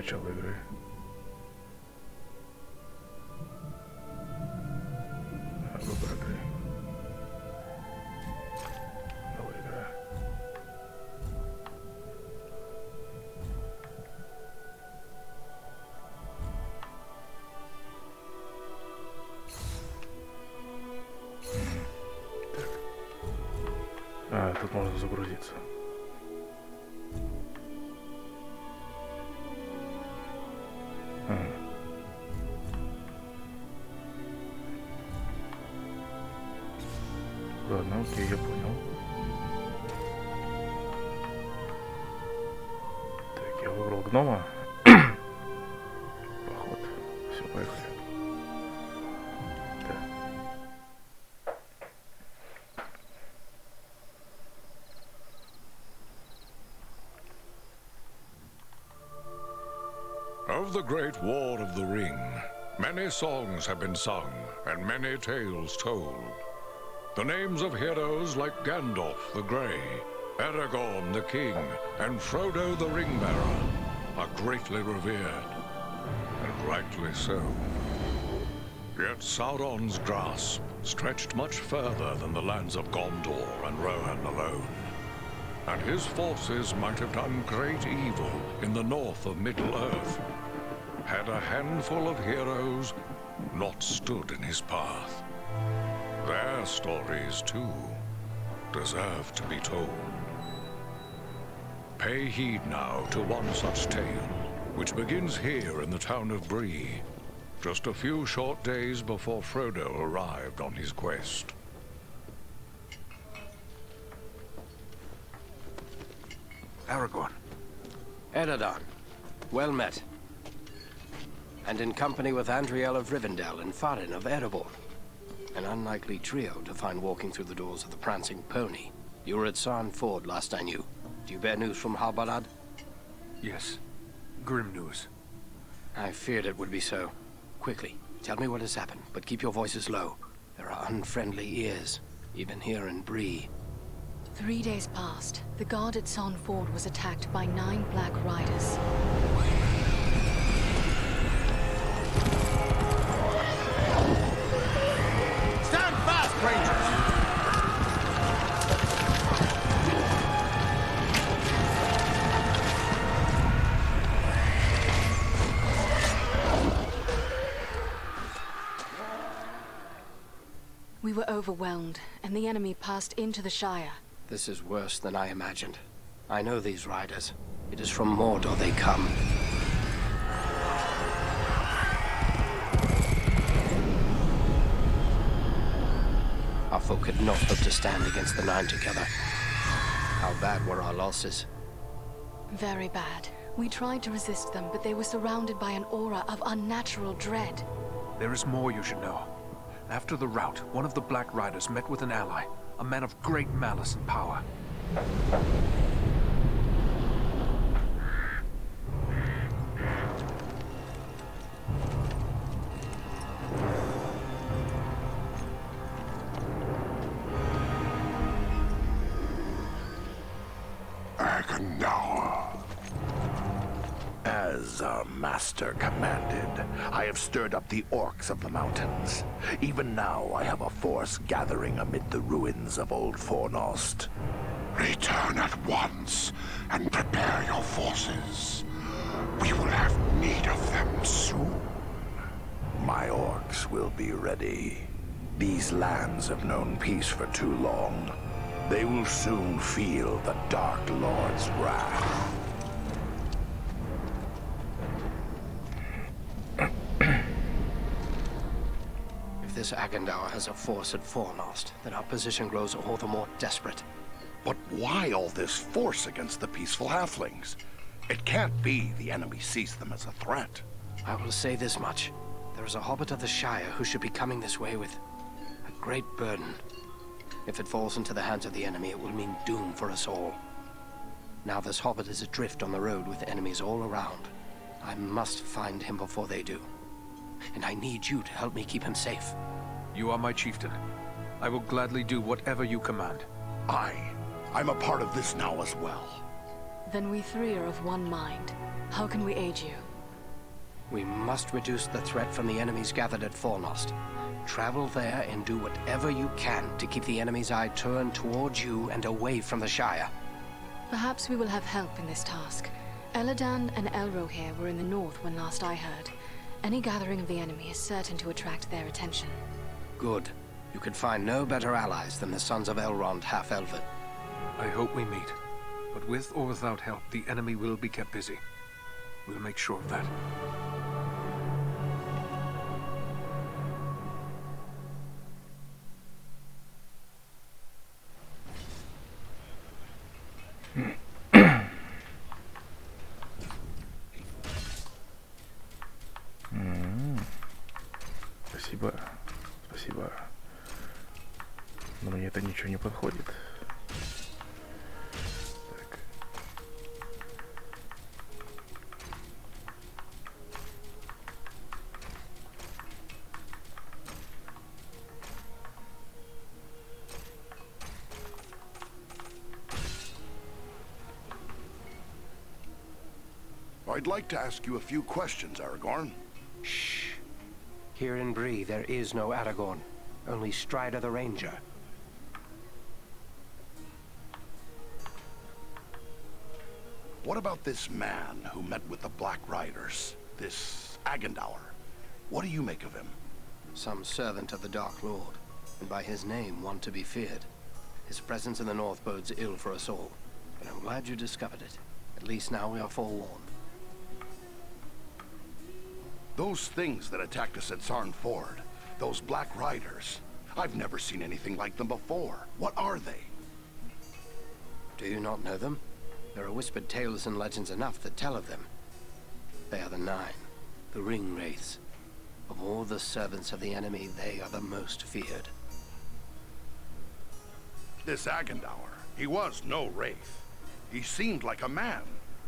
начала игры. Выбор игры. Новая игра. Так. А, тут можно загрузиться. Ладно, окей, я понял. Так, я выбрал гнома. Поход. Все, поехали. Да. Of the Great War of the Ring, many songs have been sung and many tales told. The names of heroes like Gandalf the Grey, Aragorn the King, and Frodo the Ring-Bearer are greatly revered, and rightly so. Yet Sauron's grasp stretched much further than the lands of Gondor and Rohan alone, and his forces might have done great evil in the north of Middle-earth, had a handful of heroes not stood in his path. Their stories, too, deserve to be told. Pay heed now to one such tale, which begins here in the town of Bree, just a few short days before Frodo arrived on his quest. Aragorn. Eredon. Well met. And in company with Andriel of Rivendell and Farin of Erebor. An unlikely trio to find walking through the doors of the Prancing Pony. You were at Sarn Ford last I knew. Do you bear news from Halbarad? Yes. Grim news. I feared it would be so. Quickly, tell me what has happened, but keep your voices low. There are unfriendly ears, even here in Bree. 3 days passed. The guard at Sarn Ford was attacked by 9 Black Riders. Stand fast, Rangers! We were overwhelmed, and the enemy passed into the Shire. This is worse than I imagined. I know these riders. It is from Mordor they come. Our folk could not hope to stand against the 9 together. How bad were our losses? Very bad. We tried to resist them, but they were surrounded by an aura of unnatural dread. There is more you should know. After the rout, one of the Black Riders met with an ally, a man of great malice and power. As our master commanded, I have stirred up the orcs of the mountains. Even now I have a force gathering amid the ruins of Old Fornost. Return at once and prepare your forces. We will have need of them soon. My orcs will be ready. These lands have known peace for too long. They will soon feel the Dark Lord's wrath. If this Agandaur has a force at Fornost, then our position grows all the more desperate. But why all this force against the peaceful halflings? It can't be the enemy sees them as a threat. I will say this much. There is a hobbit of the Shire who should be coming this way with a great burden. If it falls into the hands of the enemy, it will mean doom for us all. Now this hobbit is adrift on the road with enemies all around. I must find him before they do. And I need you to help me keep him safe. You are my chieftain. I will gladly do whatever you command. I'm a part of this now as well. Then we 3 are of one mind. How can we aid you? We must reduce the threat from the enemies gathered at Fornost. Travel there and do whatever you can to keep the enemy's eye turned towards you and away from the Shire. Perhaps we will have help in this task. Eladan and Elrohir were in the north when last I heard. Any gathering of the enemy is certain to attract their attention. Good. You could find no better allies than the Sons of Elrond half-elven. I hope we meet. But with or without help, the enemy will be kept busy. We'll make sure of that. Спасибо. Спасибо. Но мне это ничего не подходит. Так. I'd like to ask you a few questions, Aragorn. Shh. Here in Bree, there is no Aragorn. Only Strider the Ranger. What about this man who met with the Black Riders? This Agendaur? What do you make of him? Some servant of the Dark Lord, and by his name one to be feared. His presence in the north bodes ill for us all, but I'm glad you discovered it. At least now we are forewarned. Those things that attacked us at Sarn Ford, those Black Riders, I've never seen anything like them before. What are they? Do you not know them? There are whispered tales and legends enough that tell of them. They are the Nine, the Ring Wraiths. Of all the servants of the enemy, they are the most feared. This Agendaur, he was no wraith. He seemed like a man.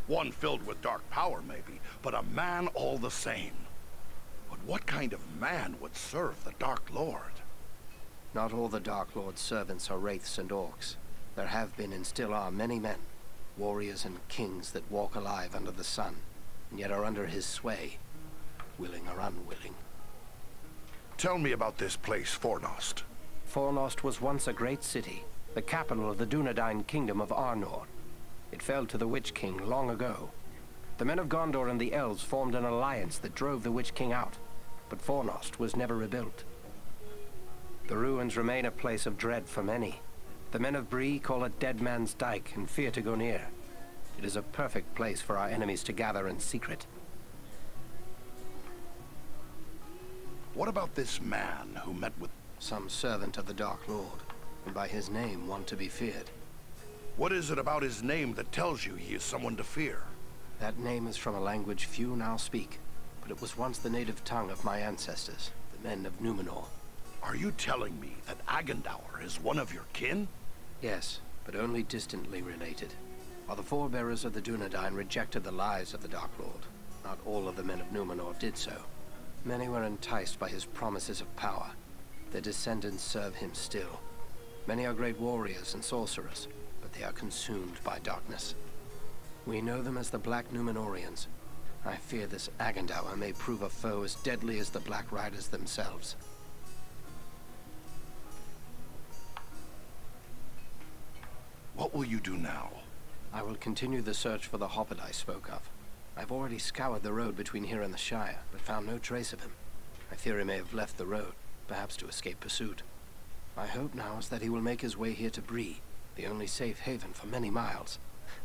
One filled with dark power, maybe, but a man all the same. But what kind of man would serve the Dark Lord? Not all the Dark Lord's servants are wraiths and orcs. There have been and still are many men, warriors and kings that walk alive under the sun, and yet are under his sway, willing or unwilling. Tell me about this place, Fornost. Fornost was once a great city, the capital of the Dunedain kingdom of Arnor. It fell to the Witch King long ago. The men of Gondor and the elves formed an alliance that drove the Witch King out, but Fornost was never rebuilt. The ruins remain a place of dread for many. The men of Bree call it Dead Man's Dyke and fear to go near. It is a perfect place for our enemies to gather in secret. What about this man who met with... Some servant of the Dark Lord, and by his name one to be feared. What is it about his name that tells you he is someone to fear? That name is from a language few now speak, but it was once the native tongue of my ancestors, the men of Numenor. Are you telling me that Agendaur is one of your kin? Yes, but only distantly related. While the forebearers of the Dunedain rejected the lies of the Dark Lord, not all of the men of Numenor did so. Many were enticed by his promises of power. Their descendants serve him still. Many are great warriors and sorcerers, but they are consumed by darkness. We know them as the Black Numenorians. I fear this Agendaur may prove a foe as deadly as the Black Riders themselves. What will you do now? I will continue the search for the hobbit I spoke of. I've already scoured the road between here and the Shire, but found no trace of him. I fear he may have left the road, perhaps to escape pursuit. My hope now is that he will make his way here to Bree, the only safe haven for many miles.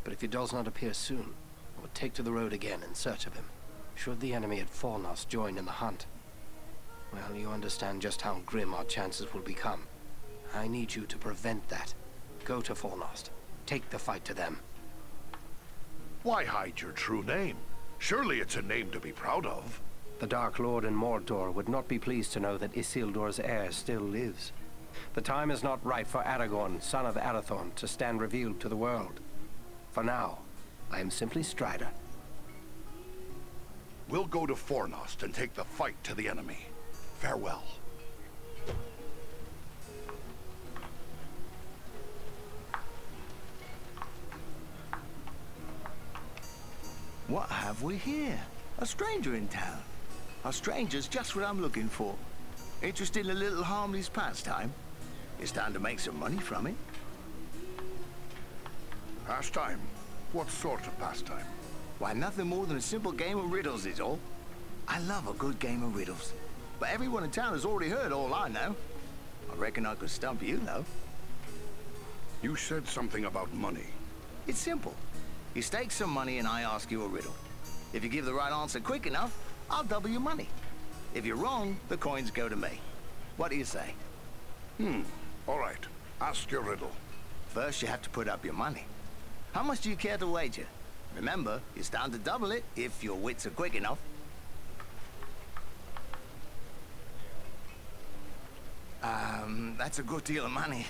But if he does not appear soon, I will take to the road again in search of him. Should the enemy at Fornost join in the hunt, well, you understand just how grim our chances will become. I need you to prevent that. Go to Fornost. Take the fight to them. Why hide your true name? Surely it's a name to be proud of. The Dark Lord in Mordor would not be pleased to know that Isildur's heir still lives. The time is not right for Aragorn, son of Arathorn, to stand revealed to the world. For now, I am simply Strider. We'll go to Fornost and take the fight to the enemy. Farewell. What have we here? A stranger in town. A stranger's just what I'm looking for. Interested in a little harmless pastime? It's time to make some money from it. Pastime? What sort of pastime? Why, nothing more than a simple game of riddles is all. I love a good game of riddles. But everyone in town has already heard all I know. I reckon I could stump you, though. You said something about money. It's simple. You stake some money and I ask you a riddle. If you give the right answer quick enough, I'll double your money. If you're wrong, the coins go to me. What do you say? All right. Ask your riddle. First, you have to put up your money. How much do you care to wager? Remember, you stand to double it if your wits are quick enough. That's a good deal of money.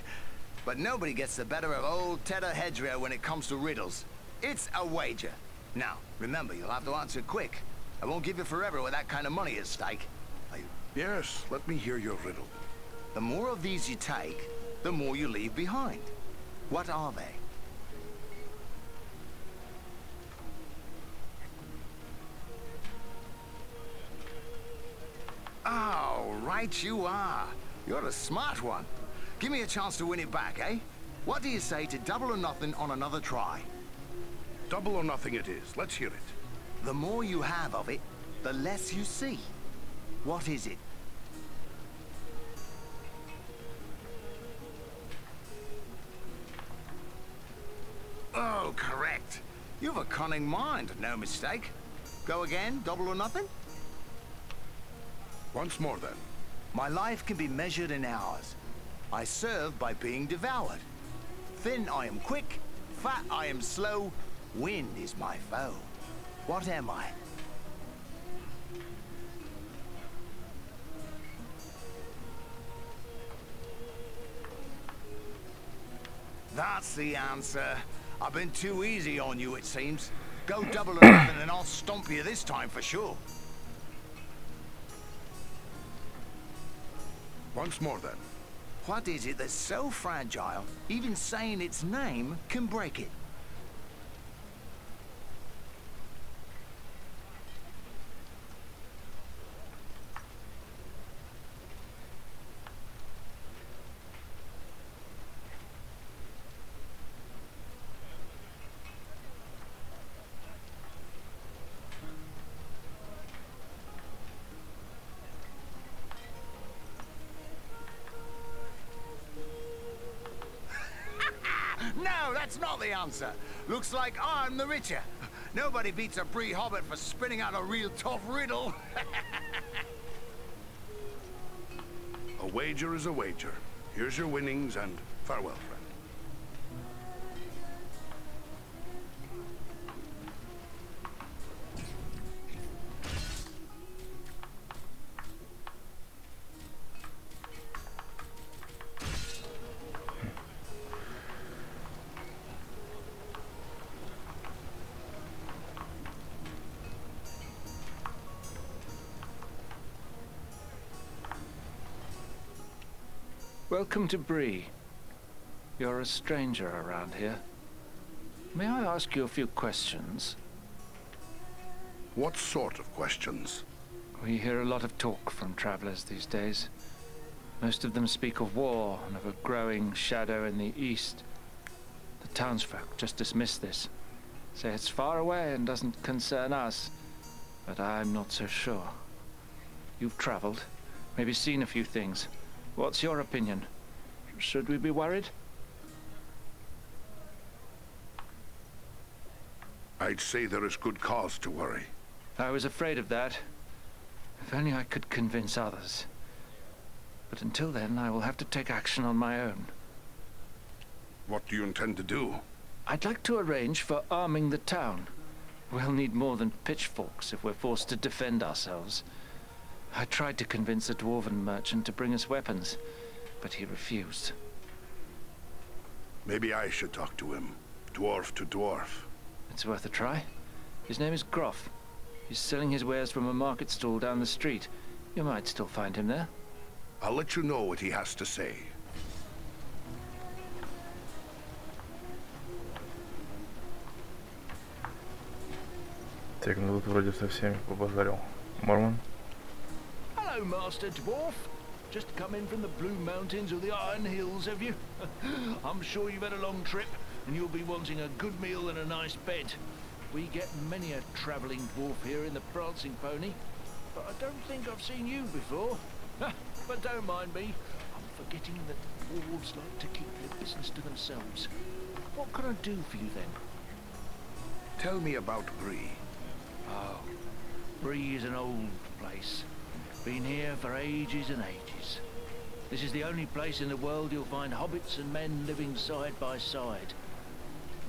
But nobody gets the better of old Tedder Hedgerow when it comes to riddles. It's a wager. Now, remember, you'll have to answer quick. I won't give you forever with that kind of money at stake. Are you... Yes, let me hear your riddle. The more of these you take, the more you leave behind. What are they? Oh, right you are. You're a smart one. Give me a chance to win it back, eh? What do you say to double or nothing on another try? Double or nothing it is. Let's hear it. The more you have of it, the less you see. What is it? Oh, correct. You've a cunning mind, no mistake. Go again, double or nothing? Once more, then. My life can be measured in hours. I serve by being devoured. Thin I am quick, fat I am slow, wind is my foe. What am I? That's the answer. I've been too easy on you, it seems. Go double or nothing and I'll stomp you this time for sure. Once more, then. What is it that's so fragile, even saying its name can break it? No, that's not the answer. Looks like I'm the richer. Nobody beats a Bree Hobbit for spinning out a real tough riddle. A wager is a wager. Here's your winnings, and farewell, friend. Welcome to Bree. You're a stranger around here. May I ask you a few questions? What sort of questions? We hear a lot of talk from travelers these days. Most of them speak of war and of a growing shadow in the east. The townsfolk just dismiss this, say it's far away and doesn't concern us, but I'm not so sure. You've traveled, maybe seen a few things. What's your opinion? Should we be worried? I'd say there is good cause to worry. I was afraid of that. If only I could convince others. But until then, I will have to take action on my own. What do you intend to do? I'd like to arrange for arming the town. We'll need more than pitchforks if we're forced to defend ourselves. I tried to convince a dwarven merchant to bring us weapons, but he refused. Maybe I should talk to him. Dwarf to dwarf. It's worth a try. His name is Groff. He's selling his wares from a market stall down the street. You might still find him there. I'll let you know what he has to say. Так, ну тут вроде со всеми побазарил. Мормон? Hello, Master Dwarf. Just come in from the Blue Mountains or the Iron Hills, have you? I'm sure you've had a long trip, and you'll be wanting a good meal and a nice bed. We get many a travelling dwarf here in the Prancing Pony, but I don't think I've seen you before. But don't mind me. I'm forgetting that dwarves like to keep their business to themselves. What can I do for you then? Tell me about Bree. Oh, Bree is an old place. Been here for ages and ages. This is the only place in the world you'll find hobbits and men living side by side.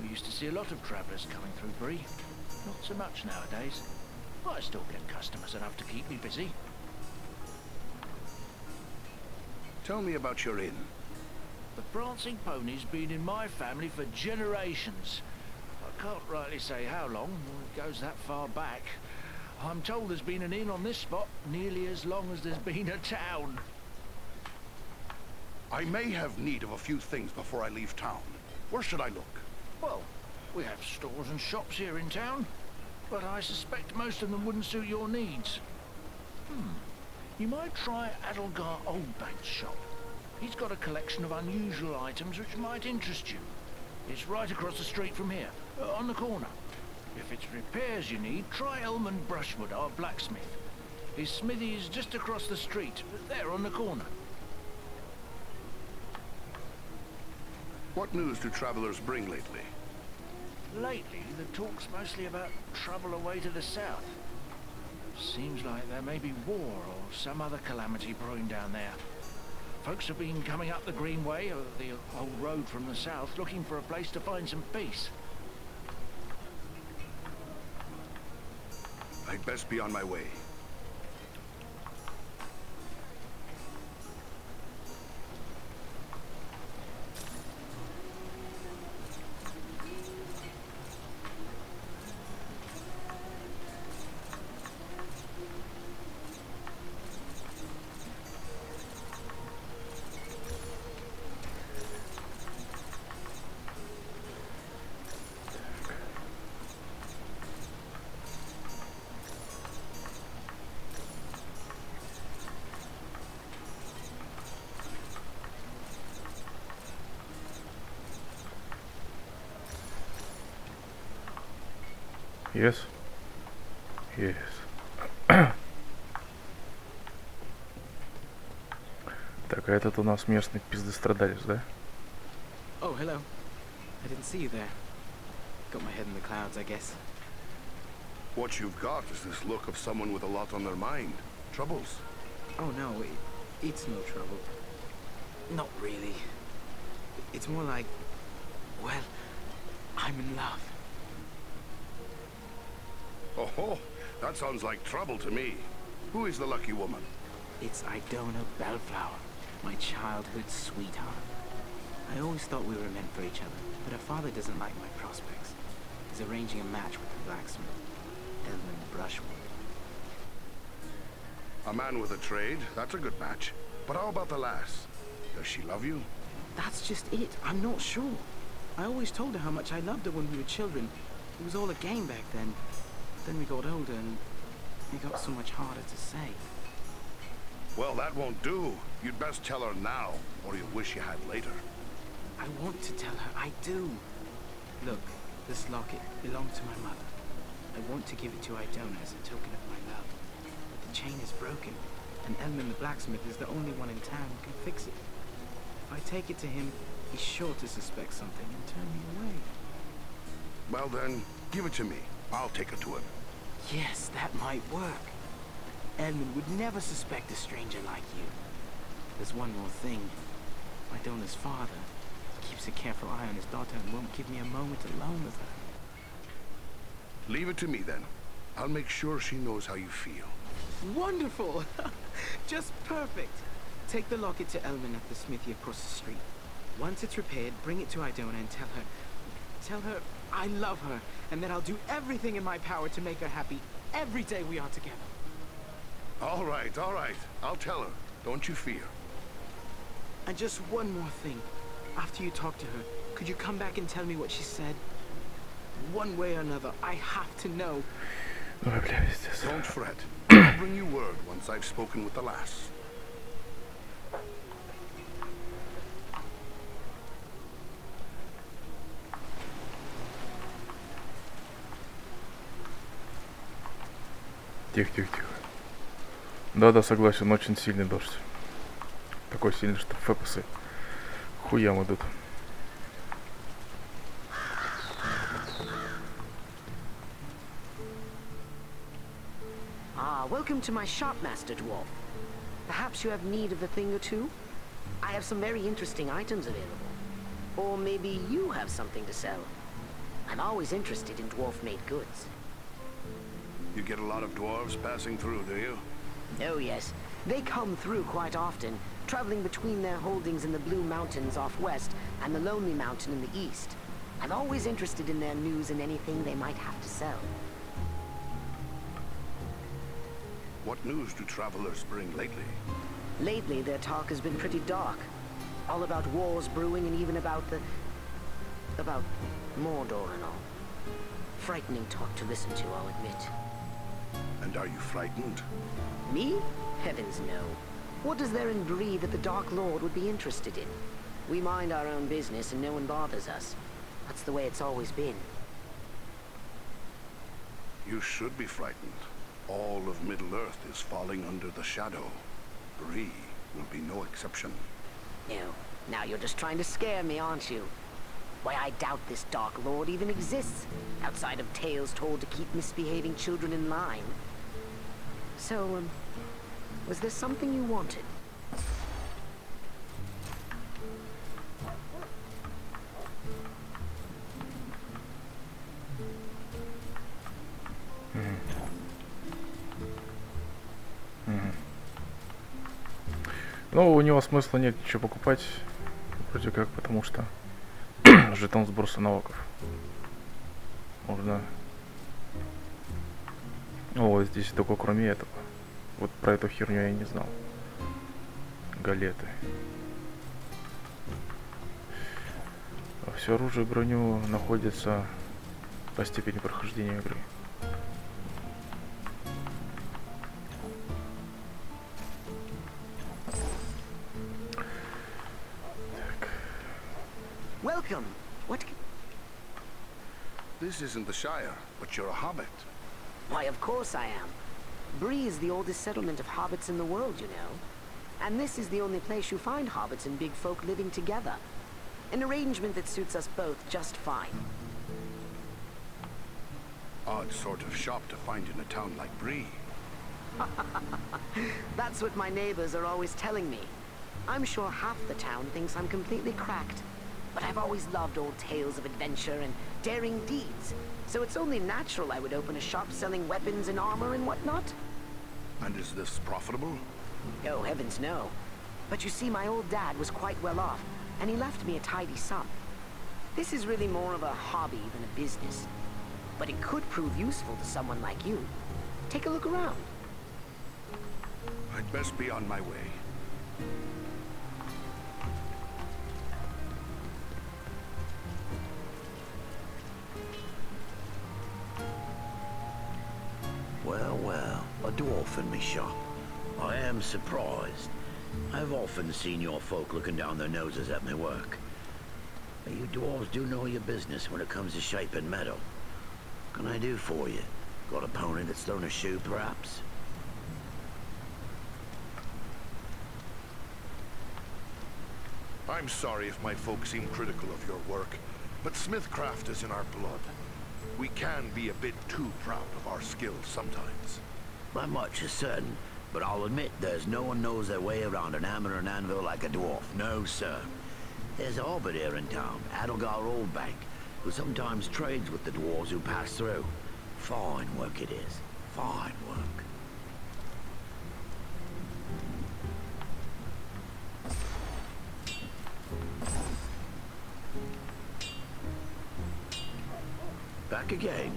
We used to see a lot of travellers coming through Bree. Not so much nowadays. I still get customers enough to keep me busy. Tell me about your inn. The Prancing Pony's been in my family for generations. I can't rightly say how long. It goes that far back. I'm told there's been an inn on this spot nearly as long as there's been a town. I may have need of a few things before I leave town. Where should I look? Well, we have stores and shops here in town, but I suspect most of them wouldn't suit your needs. You might try Adelgar Oldbank's shop. He's got a collection of unusual items which might interest you. It's right across the street from here, on the corner. If it's repairs you need, try Elman Brushwood, our blacksmith. His smithy is just across the street, there on the corner. What news do travelers bring lately? Lately, the talk's mostly about trouble away to the south. Seems like there may be war or some other calamity brewing down there. Folks have been coming up the Greenway, or the old road from the south, looking for a place to find some peace. I'd best be on my way. Yes. Yes. Так, а этот у нас местный пиздострадалец, да? Oh, hello. I didn't see you there. Got my head in the clouds, I guess. What you've got is this look of someone with a lot on their mind. Troubles? Oh, no, it's no trouble. Not really. It's more like, well, I'm in love. Oh, that sounds like trouble to me. Who is the lucky woman? It's Idona Bellflower, my childhood sweetheart. I always thought we were meant for each other, but her father doesn't like my prospects. He's arranging a match with the blacksmith, Elman Brushwood. A man with a trade, that's a good match. But how about the lass? Does she love you? That's just it. I'm not sure. I always told her how much I loved her when we were children. It was all a game back then. Then we got older and it got so much harder to say. Well, that won't do. You'd best tell her now, or you'll wish you had later. I want to tell her. I do. Look, this locket belonged to my mother. I want to give it to Idona as a token of my love. But the chain is broken, and Elman the blacksmith is the only one in town who can fix it. If I take it to him, he's sure to suspect something and turn me away. Well then, give it to me. I'll take it to him. Yes, that might work. Elman would never suspect a stranger like you. There's one more thing. Idona's father keeps a careful eye on his daughter and won't give me a moment alone with her. Leave it to me then. I'll make sure she knows how you feel. Wonderful! Just perfect. Take the locket to Elman at the smithy across the street. Once it's repaired, bring it to Idona and tell her I love her, and that I'll do everything in my power to make her happy every day we are together. All right. I'll tell her. Don't you fear. And just one more thing. After you talk to her, could you come back and tell me what she said? One way or another, I have to know. Ой, бля, пиздец. Don't fret. I'll bring you word once I've spoken with the lass. Тихо, тихо, тихо. Да, согласен, очень сильный дождь. Такой сильный, что фэпсы хуям идут. Welcome to my shop, Master Dwarf. Perhaps you have need of a thing or two? I have some very interesting items available. Or maybe you have something to sell. I'm always interested in dwarf-made goods. You get a lot of dwarves passing through, do you? Oh yes, they come through quite often, traveling between their holdings in the Blue Mountains off west and the Lonely Mountain in the east. I'm always interested in their news and anything they might have to sell. What news do travelers bring lately? Lately, their talk has been pretty dark. All about wars brewing and even about about Mordor and all. Frightening talk to listen to, I'll admit. And are you frightened? Me? Heavens no. What is there in Bree that the Dark Lord would be interested in? We mind our own business and no one bothers us. That's the way it's always been. You should be frightened. All of Middle-earth is falling under the shadow. Bree will be no exception. No. Now you're just trying to scare me, aren't you? Why, I doubt this Dark Lord even exists, outside of tales told to keep misbehaving children in line. So, was there something you wanted? Ну, у него смысла нет ничего покупать, вроде как, потому что жетон сброса налогов. Можно... О, здесь только кроме этого. Вот про эту херню я не знал. Галеты. Все оружие и броню находится по степени прохождения игры. Welcome. What? This isn't the Shire, but you're a hobbit. Why, of course I am. Bree is the oldest settlement of hobbits in the world, you know. And this is the only place you find hobbits and big folk living together. An arrangement that suits us both just fine. Odd sort of shop to find in a town like Bree. That's what my neighbors are always telling me. I'm sure half the town thinks I'm completely cracked. But I've always loved old tales of adventure and daring deeds. So it's only natural I would open a shop selling weapons and armor and whatnot. And is this profitable? Oh, heavens no. But you see, my old dad was quite well off, and he left me a tidy sum. This is really more of a hobby than a business. But it could prove useful to someone like you. Take a look around. I'd best be on my way. Well, a dwarf in me shop. I am surprised. I've often seen your folk looking down their noses at me work. You dwarves do know your business when it comes to shaping metal. What can I do for you? Got a pony that's thrown a shoe, perhaps? I'm sorry if my folk seem critical of your work, but smithcraft is in our blood. We can be a bit too proud of our skills sometimes. Not much is certain, but I'll admit there's no one knows their way around an hammer and anvil like a dwarf. No, sir. There's a hobbit here in town, Adelgar Oldbank, who sometimes trades with the dwarves who pass through. Fine work it is. Fine work. Back again.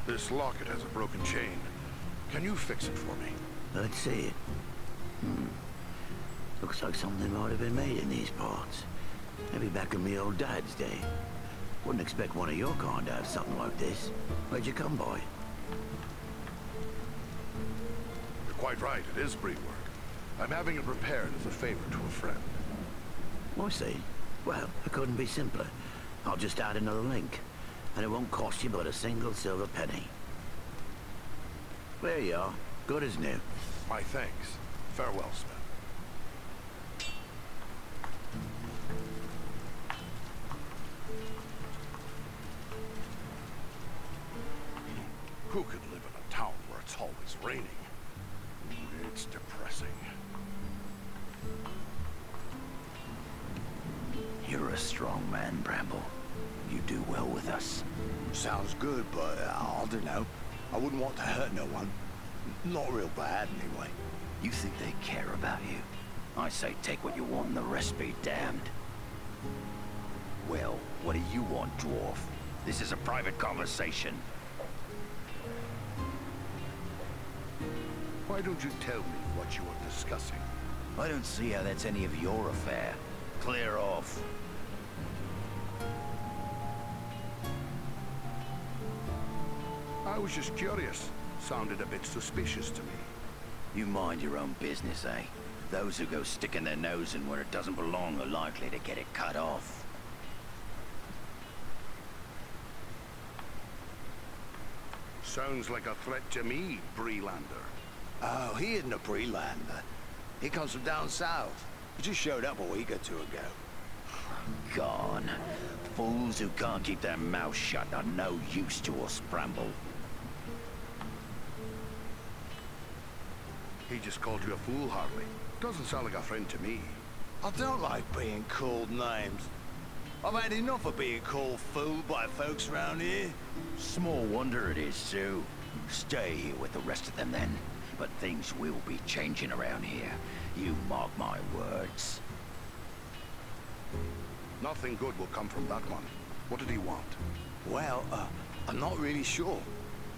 This locket has a broken chain. Can you fix it for me? Let's see it. Looks like something might have been made in these parts. Maybe back in me old dad's day. Wouldn't expect one of your kind to have something like this. Where'd you come by? You're quite right, it is Bree work. I'm having it repaired as a favor to a friend. I see. Well, it couldn't be simpler. I'll just add another link, and it won't cost you but a single silver penny. There you are. Good as new. My thanks. Farewell, Smith. Who could live in a town where it's always raining? It's depressing. You're a strong man, Bramble. You do well with us. Sounds good, but I don't know. I wouldn't want to hurt no one. Not real bad, anyway. You think they care about you? I say take what you want and the rest be damned. Well, what do you want, dwarf? This is a private conversation. Why don't you tell me what you were discussing? I don't see how that's any of your affair. Clear off. I was just curious. Sounded a bit suspicious to me. You mind your own business, eh? Those who go sticking their nose in where it doesn't belong are likely to get it cut off. Sounds like a threat to me, Breelander. Oh, he isn't a Breelander. He comes from down south. He just showed up a week or two ago. Gone. Fools who can't keep their mouths shut are no use to us, Bramble. He just called you a fool, Harley. Doesn't sound like a friend to me. I don't like being called names. I've had enough of being called fool by folks around here. Small wonder it is, Sue. Stay here with the rest of them then. But things will be changing around here. You mark my words. Nothing good will come from that one. What did he want? Well, I'm not really sure.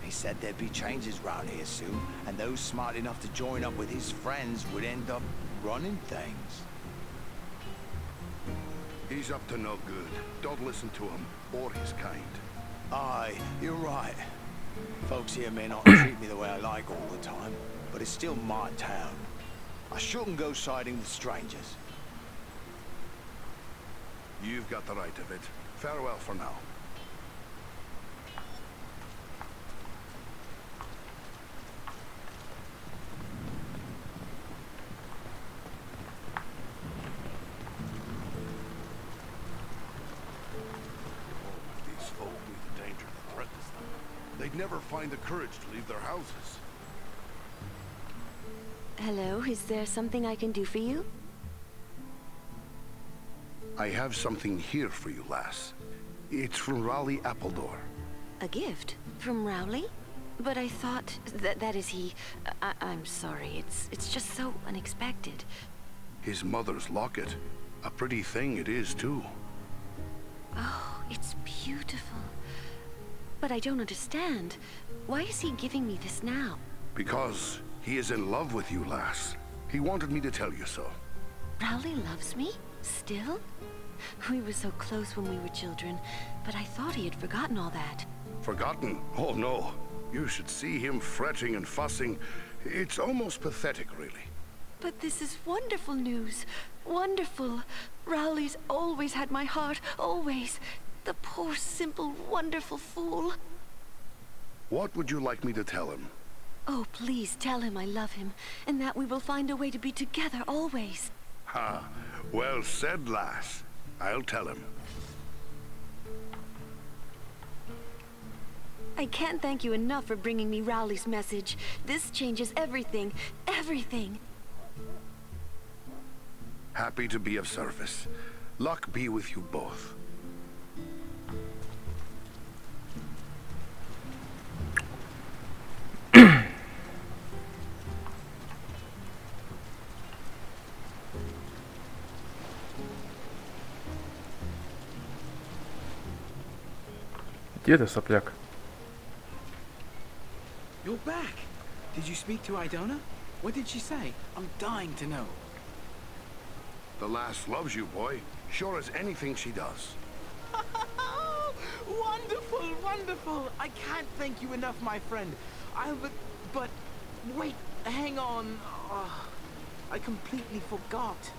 He said there'd be changes round here soon, and those smart enough to join up with his friends would end up running things. He's up to no good. Don't listen to him, or his kind. Aye, you're right. Folks here may not treat me the way I like all the time, but it's still my town. I shouldn't go siding with strangers. You've got the right of it. Farewell for now. These folk knew the danger that threatens them. They'd never find the courage to leave their houses. Hello, is there something I can do for you? I have something here for you, lass. It's from Raleigh Appledore. A gift? From Rowley? But I thought that is he... I'm sorry, it's just so unexpected. His mother's locket. A pretty thing it is, too. Oh, it's beautiful. But I don't understand. Why is he giving me this now? Because he is in love with you, lass. He wanted me to tell you so. Rowley loves me? Still? We were so close when we were children, but I thought he had forgotten all that. Forgotten? Oh, no. You should see him fretting and fussing. It's almost pathetic, really. But this is wonderful news. Wonderful. Rowley's always had my heart, always. The poor, simple, wonderful fool. What would you like me to tell him? Oh, please tell him I love him, and that we will find a way to be together always. Ha! Well said, lass. I'll tell him. I can't thank you enough for bringing me Rowley's message. This changes everything. Everything. Happy to be of service. Luck be with you both. Где ты, сопляк? You're back. Did you speak to Idona? What did she say? I'm dying to know. The lass loves you, boy. Sure as anything she does. Wonderful! Wonderful, wonderful! I can't thank you enough, my friend. But wait, hang on. Oh, I completely forgot.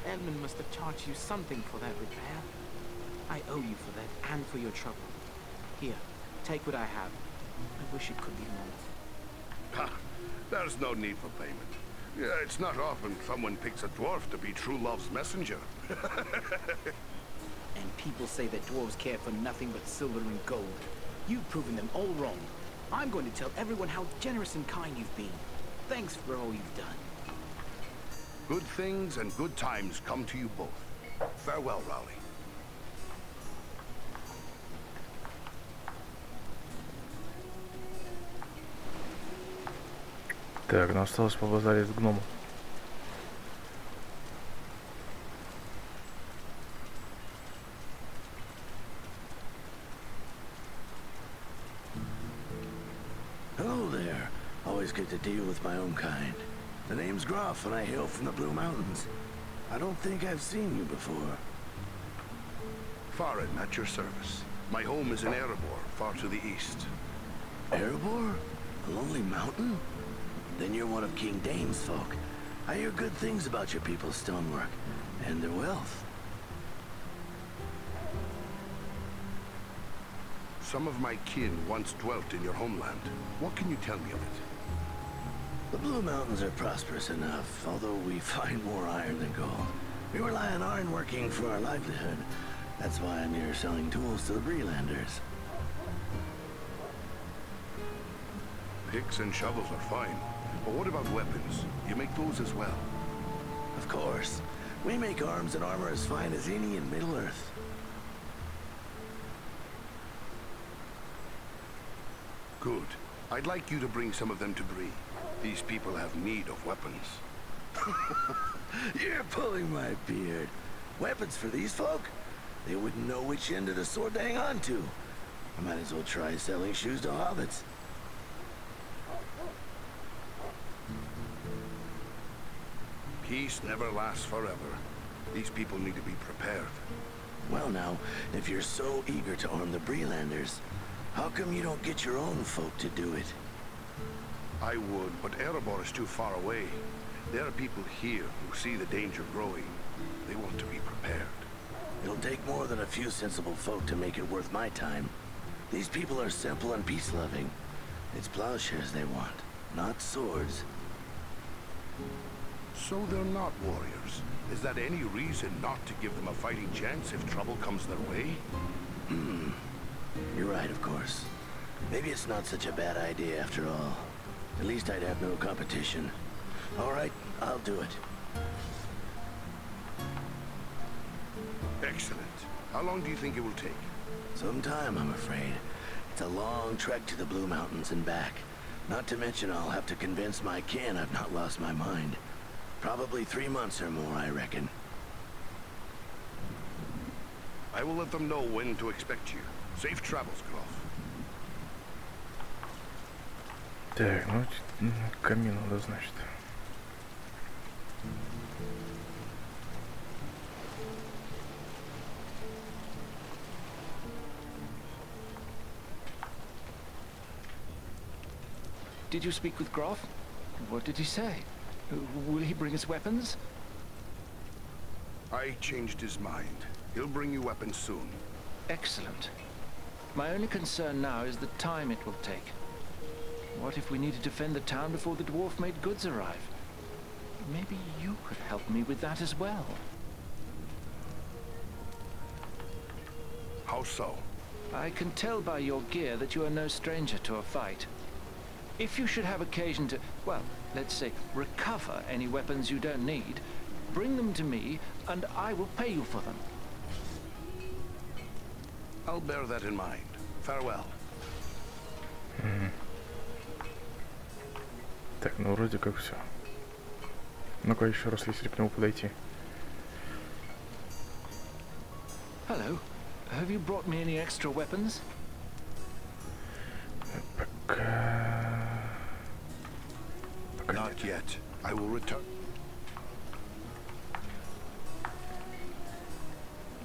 Edmund must have charged you something for that repair. I owe you for that and for your trouble. Here, take what I have. I wish it could be more. Ha! There's no need for payment. Yeah, it's not often someone picks a dwarf to be true love's messenger. And people say that dwarves care for nothing but silver and gold. You've proven them all wrong. I'm going to tell everyone how generous and kind you've been. Thanks for all you've done. Good things and good times come to you both. Farewell, Rowley. Так, нам осталось побазарить с гномом. Hello there. Always good to deal with my own kind. The name's Groff and I hail from the Blue Mountains. I don't think I've seen you before. Farin, at your service. My home is in Erebor, far to the east. Erebor? A lonely mountain? Then you're one of King Dane's folk. I hear good things about your people's stonework and their wealth. Some of my kin once dwelt in your homeland. What can you tell me of it? The Blue Mountains are prosperous enough, although we find more iron than gold. We rely on iron working for our livelihood. That's why I'm here selling tools to the Brelanders. Picks and shovels are fine, but what about weapons? You make those as well? Of course. We make arms and armor as fine as any in Middle-earth. Good. I'd like you to bring some of them to Bree. These people have need of weapons. You're pulling my beard. Weapons for these folk? They wouldn't know which end of the sword to hang on to. I might as well try selling shoes to hobbits. Peace never lasts forever. These people need to be prepared. Well now, if you're so eager to arm the Brelanders, how come you don't get your own folk to do it? I would, but Erebor is too far away. There are people here who see the danger growing. They want to be prepared. It'll take more than a few sensible folk to make it worth my time. These people are simple and peace-loving. It's plowshares they want, not swords. So they're not warriors. Is that any reason not to give them a fighting chance if trouble comes their way? You're right, of course. Maybe it's not such a bad idea after all. At least I'd have no competition. All right, I'll do it. Excellent. How long do you think it will take? Some time, I'm afraid. It's a long trek to the Blue Mountains and back. Not to mention I'll have to convince my kin I've not lost my mind. Probably 3 months or more, I reckon. I will let them know when to expect you. Safe travels, Groff. Так, ну, камин надо, значит. Did you speak with Groff? What did he say? Will he bring us weapons? I changed his mind. He'll bring you weapons soon. Excellent. My only concern now is the time it will take. What if we need to defend the town before the dwarf-made goods arrive? Maybe you could help me with that as well. How so? I can tell by your gear that you are no stranger to a fight. If you should have occasion to, well, let's say, recover any weapons you don't need, bring them to me, and I will pay you for them. I'll bear that in mind. Farewell. Так, ну вроде как все. Ну-ка еще раз, если к нему подойти. Hello. Have you brought me any extra weapons? Not yet. I will return.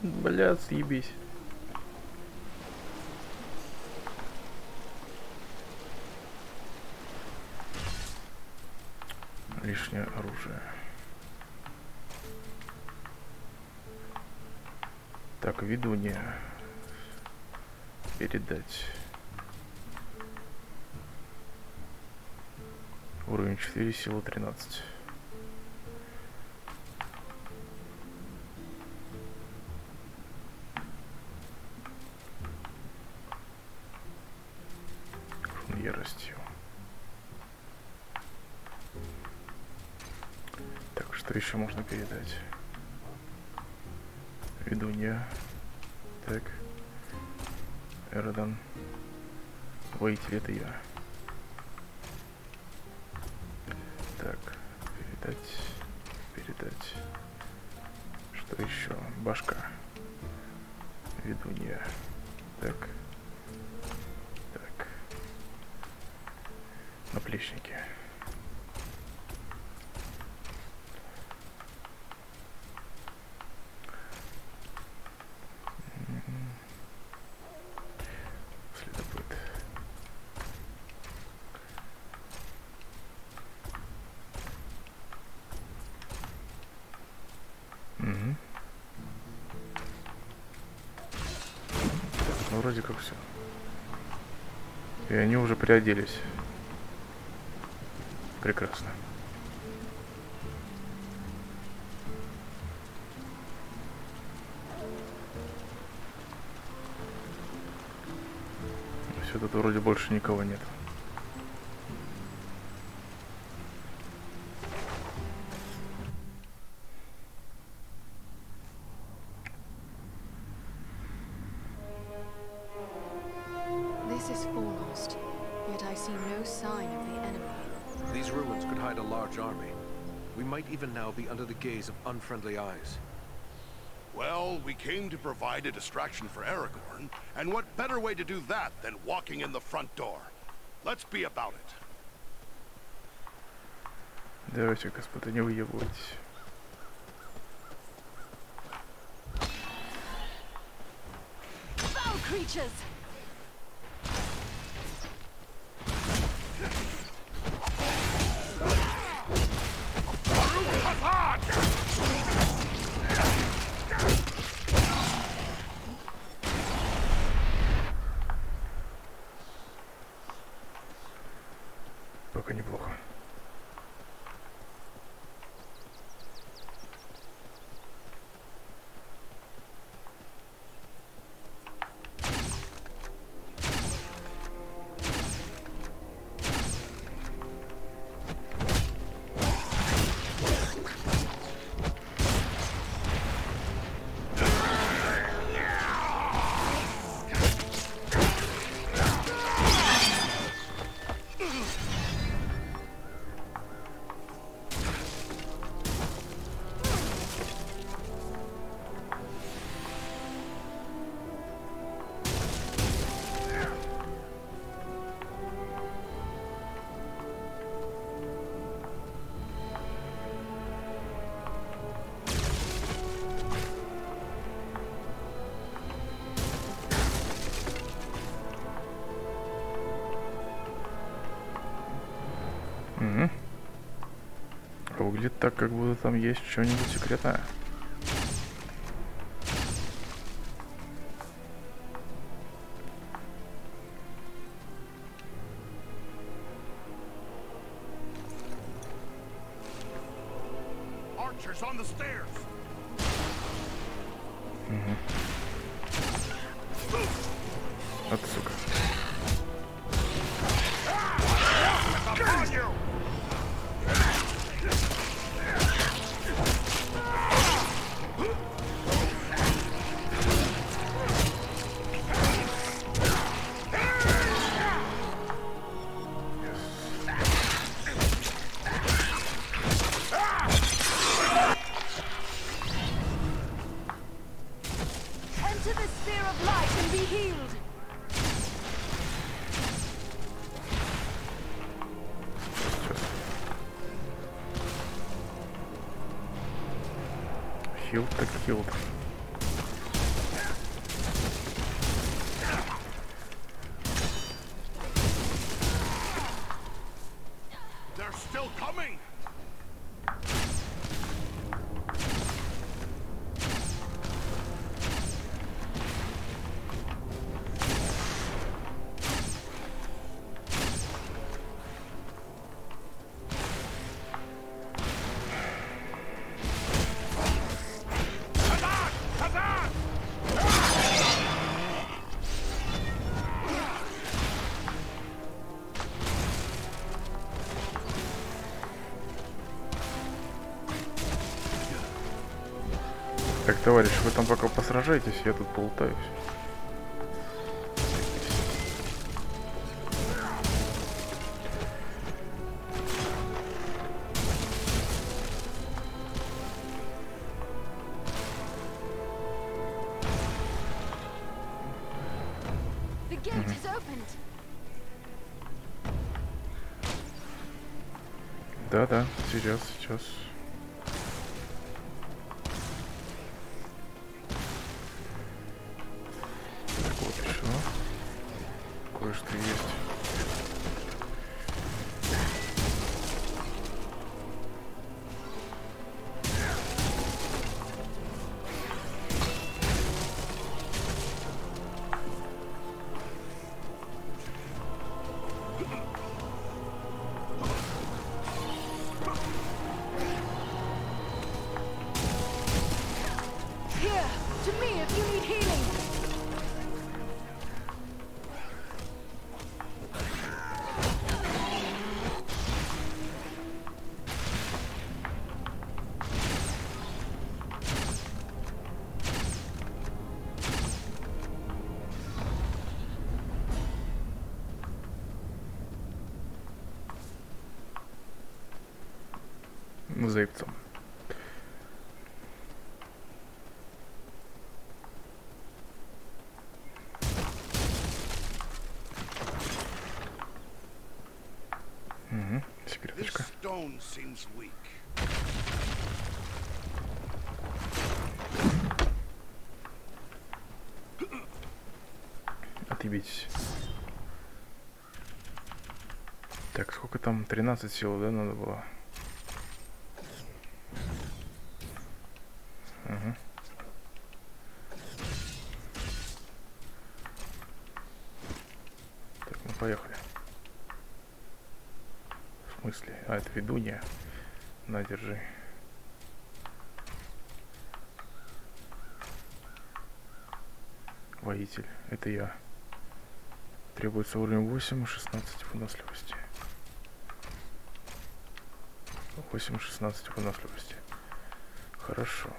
Бля, съебись. лишнее оружие. Так, ведунья. Передать. Уровень 4, сила 13. Яростью. Так, что еще можно передать? Ведунья. Так. Эродан. Воитель, это я. Так, передать. Что еще? Башка. Ведунья. Так. Наплечники. Следопыт. Угу. Ну, вроде как все. И они уже приоделись. Прекрасно. Все, тут вроде больше никого нет. This is foremost, yet I see no sign of the enemy. These ruins could hide a large army. We might even now be under the gaze of unfriendly eyes. Well, we came to provide a distraction for Aragorn, and what better way to do that than walking in the front door? Let's be about it. Давайте, господа, не выебывайтесь. Foul creatures! Пока неплохо. Угу. Выглядит так, как будто там есть что-нибудь секретное. Archers on the stairs. Угу. Вот сука. Enter the sphere of light and be healed. Хилд так хилд. They're still coming. Так, товарищ, вы там пока посражаетесь, я тут полутаюсь. Да, сейчас. Так, вот еще. Кое-что есть. Заебцом. Угу, секреточка. Отъебитесь. Так, сколько там? 13 сил, да, надо было? Угу. Так, ну поехали. В смысле? А, это ведунья. На, держи. Воитель. Это я. Требуется уровень 8 и 16 выносливости. 8 и 16 выносливости. Хорошо.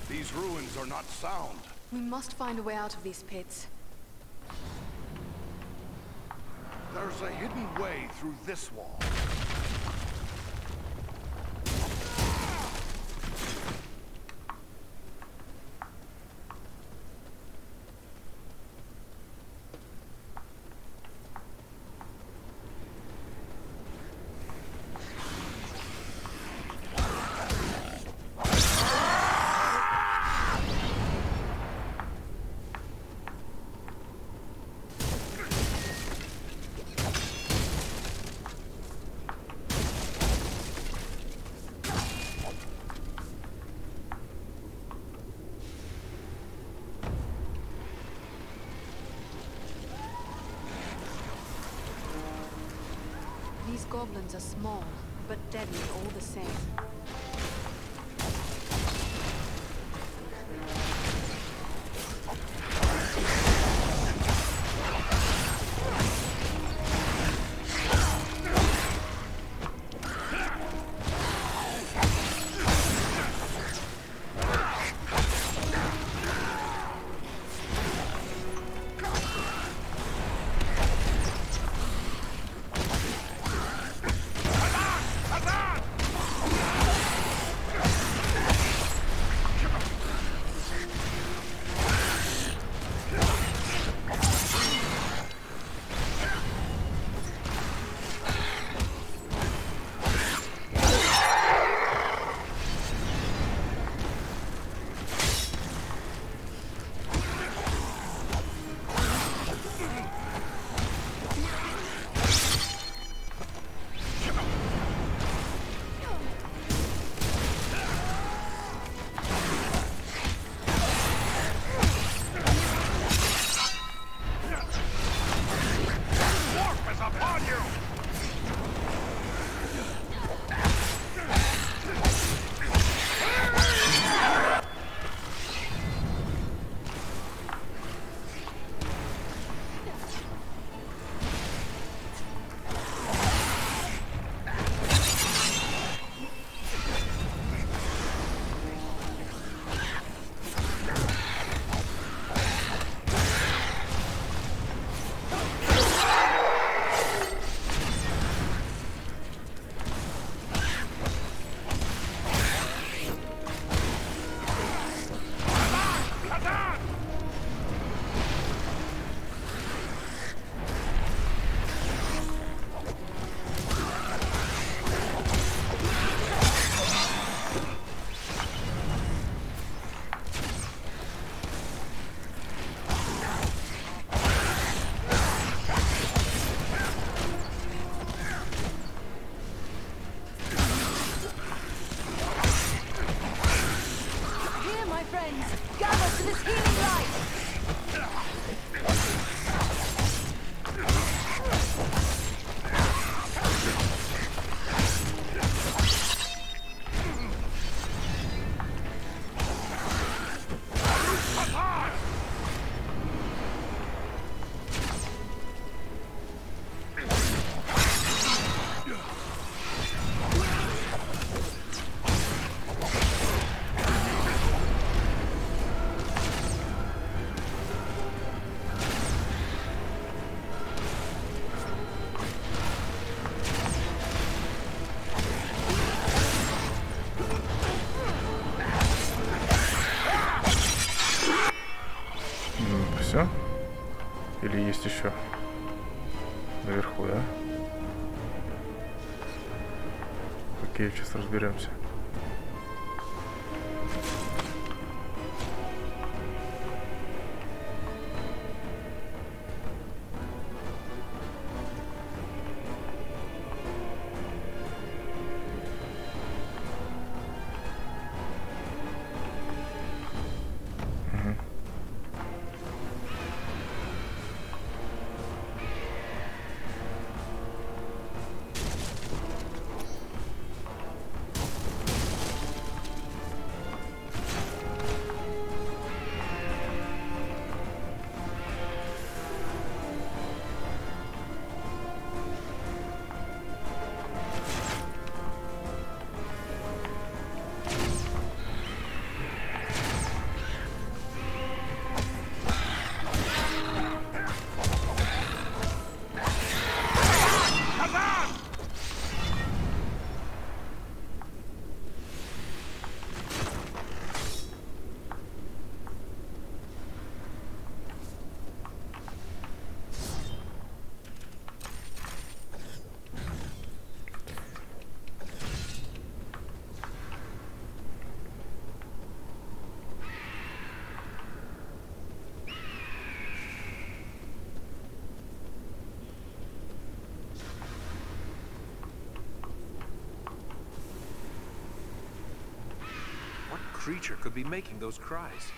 These ruins are not sound. We must find a way out of these pits. There's a hidden way through this wall. These goblins are small, but deadly all the same. this healing light! Все? Или есть еще? Наверху, да? Окей, сейчас разберемся. Creature could be making those cries.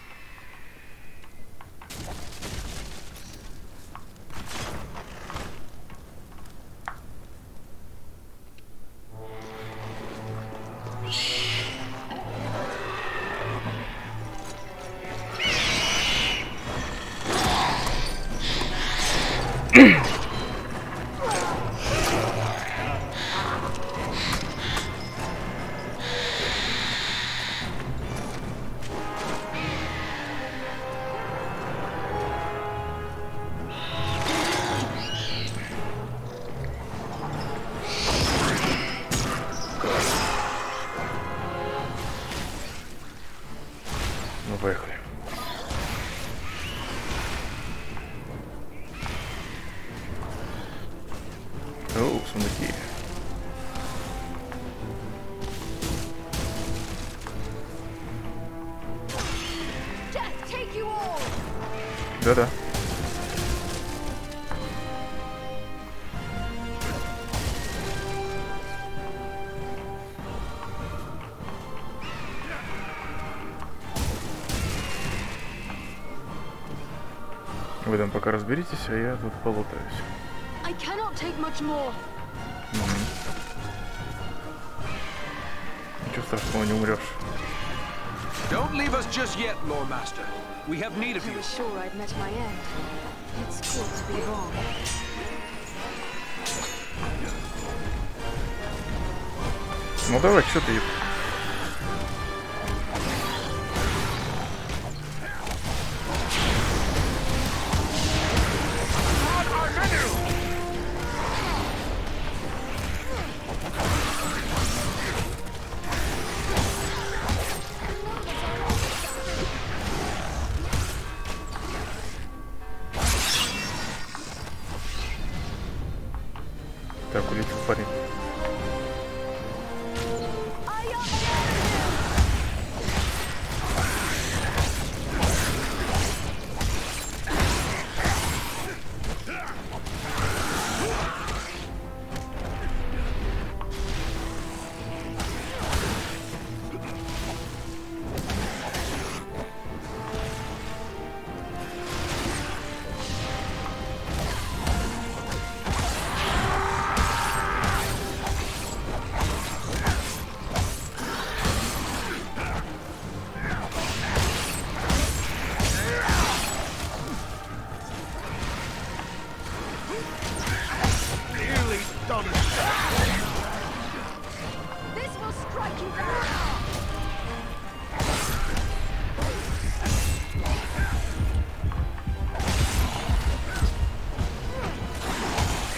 Ну, поехали. О, сундуки. Да-да. Вы там пока разберитесь, а я тут полутаюсь. Ничего страшного, не умрешь. Don't leave us just yet, Lord Master. We have need of you. I was sure I'd met my end. It's cruel to be wrong. Ну давай, что ты? Так, улетел парень.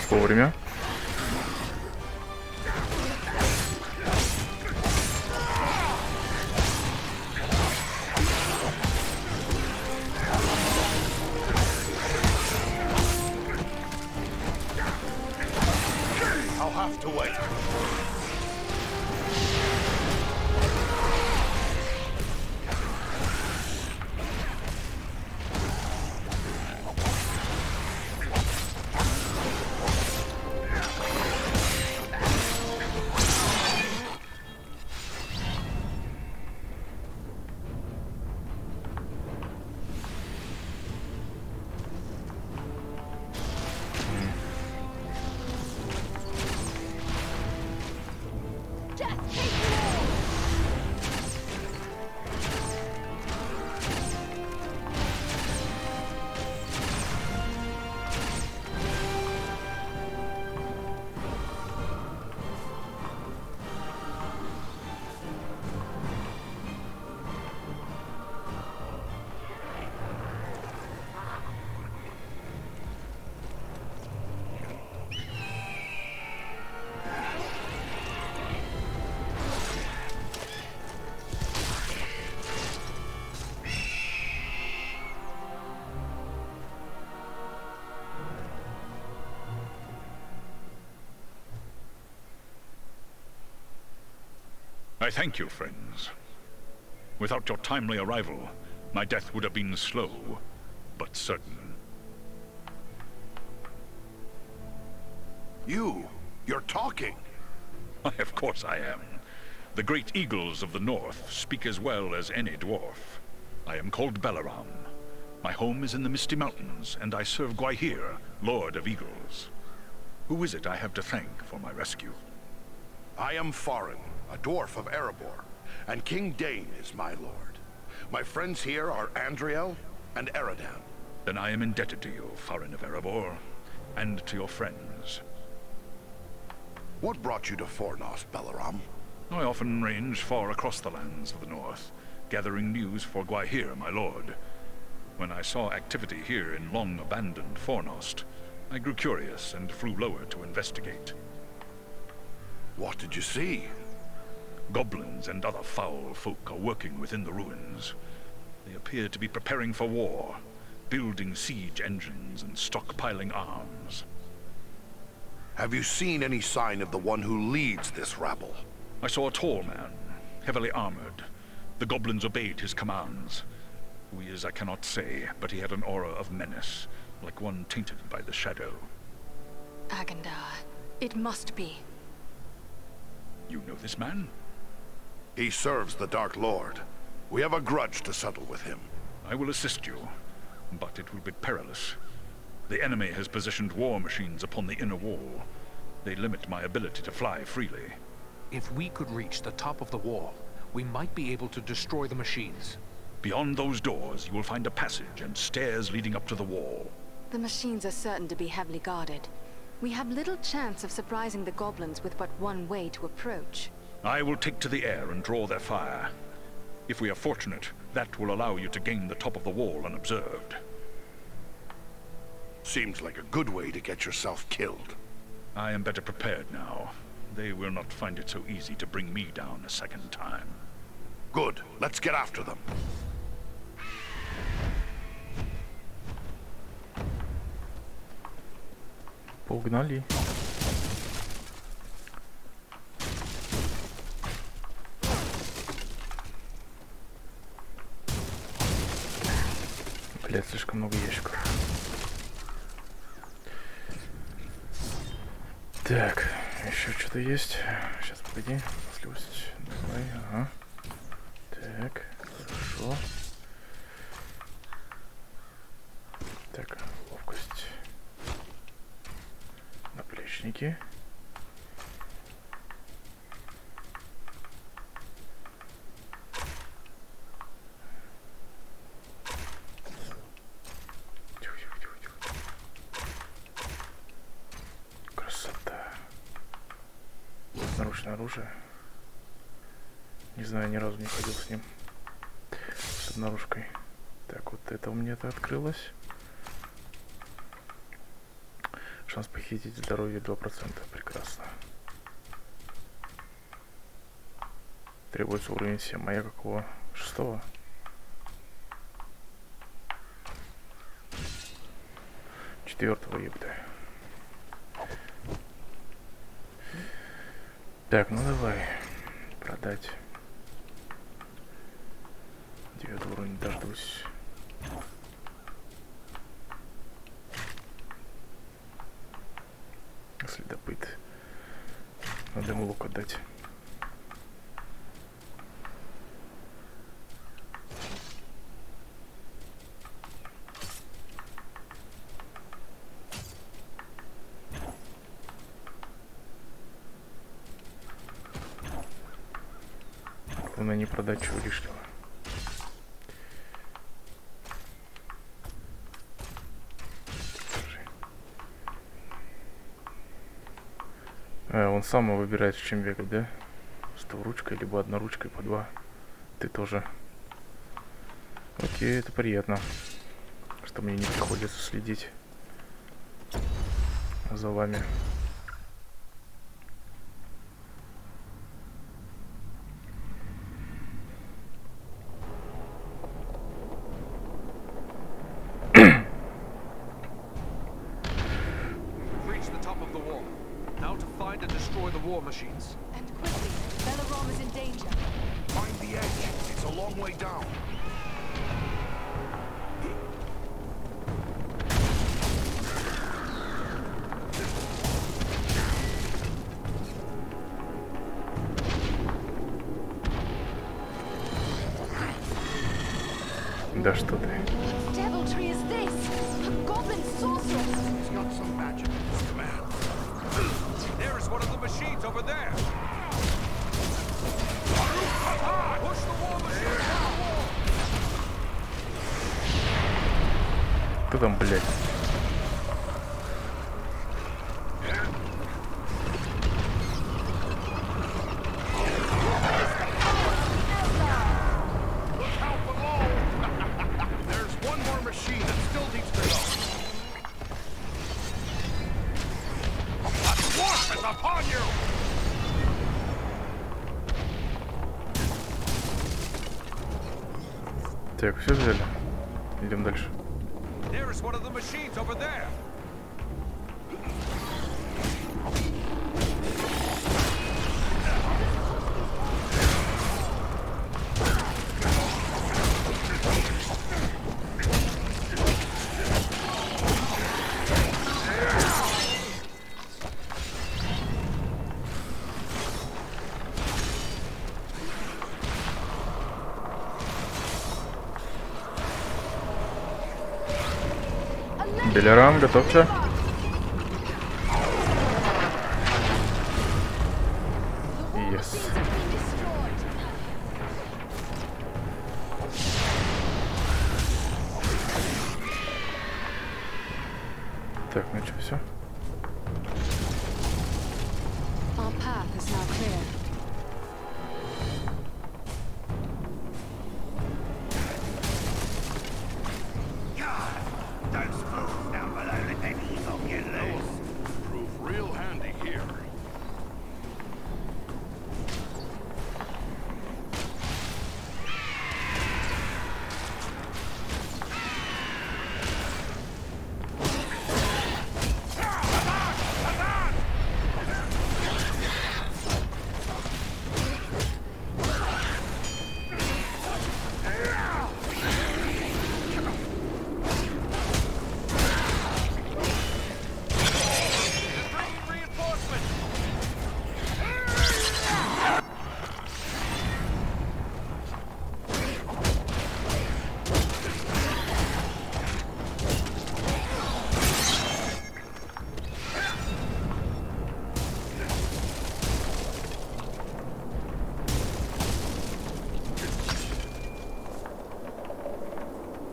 Вовремя. I'll have to wait. I thank you, friends. Without your timely arrival, my death would have been slow, but certain. You're talking. Of course I am. The great eagles of the north speak as well as any dwarf. I am called Balaram. My home is in the Misty Mountains, and I serve Gwaihir, Lord of Eagles. Who is it I have to thank for my rescue? I am Farin, a dwarf of Erebor, and King Dane is my lord. My friends here are Andriel and Eridan. Then I am indebted to you, Farin of Erebor, and to your friends. What brought you to Fornos, Balaram? I often range far across the lands of the north, gathering news for Gwaihir, my lord. When I saw activity here in long-abandoned Fornost, I grew curious and flew lower to investigate. What did you see? Goblins and other foul folk are working within the ruins. They appear to be preparing for war, building siege engines and stockpiling arms. Have you seen any sign of the one who leads this rabble? I saw a tall man, heavily armored. The goblins obeyed his commands. Who he is I cannot say, but he had an aura of menace, like one tainted by the shadow. Agandar. It must be. You know this man? He serves the Dark Lord. We have a grudge to settle with him. I will assist you, but it will be perilous. The enemy has positioned war machines upon the inner wall. They limit my ability to fly freely. If we could reach the top of the wall, we might be able to destroy the machines. Beyond those doors, you will find a passage and stairs leading up to the wall. The machines are certain to be heavily guarded. We have little chance of surprising the goblins with but one way to approach. I will take to the air and draw their fire. If we are fortunate, that will allow you to gain the top of the wall unobserved. Seems like a good way to get yourself killed. I am better prepared now. They will not find it so easy to bring me down a second time. Good. Let's get after them. Погнали. Блять, слишком много ящиков. Так, еще что-то есть. Сейчас, погоди. Слюсть. Давай, ага. Так, хорошо. Так, ловкость. Наплечники. Красота. Наручное оружие. Не знаю, ни разу не ходил с ним. С одноручкой. Так, вот это у меня это открылось. Шанс похитить здоровье 2%. Прекрасно. Требуется уровень 7. А я какого? 6-го? Четвертого, ебта. Так, ну давай. Продать. 9 уровень дождусь. Следопыт. Надо ему лук отдать. Главное не продать чего лишнего. Он сам выбирает, с чем бегать, да? С двуручкой, либо одноручкой по 2. Ты тоже. Окей, это приятно. Что мне не приходится следить за вами. Machines. And quickly, Belaram is in danger. Find the edge. It's a long way down. Да что ты? What deviltry is this? A goblin sorceress! He's got some magic in his command. There's one of the machines over there. Push the war machine on the wall. Кто там, блядь? Так, все взяли. Идем дальше. There's one of the machines over there. Белерам, готовься. Yes. Так, ну что, все? Our path is now clear.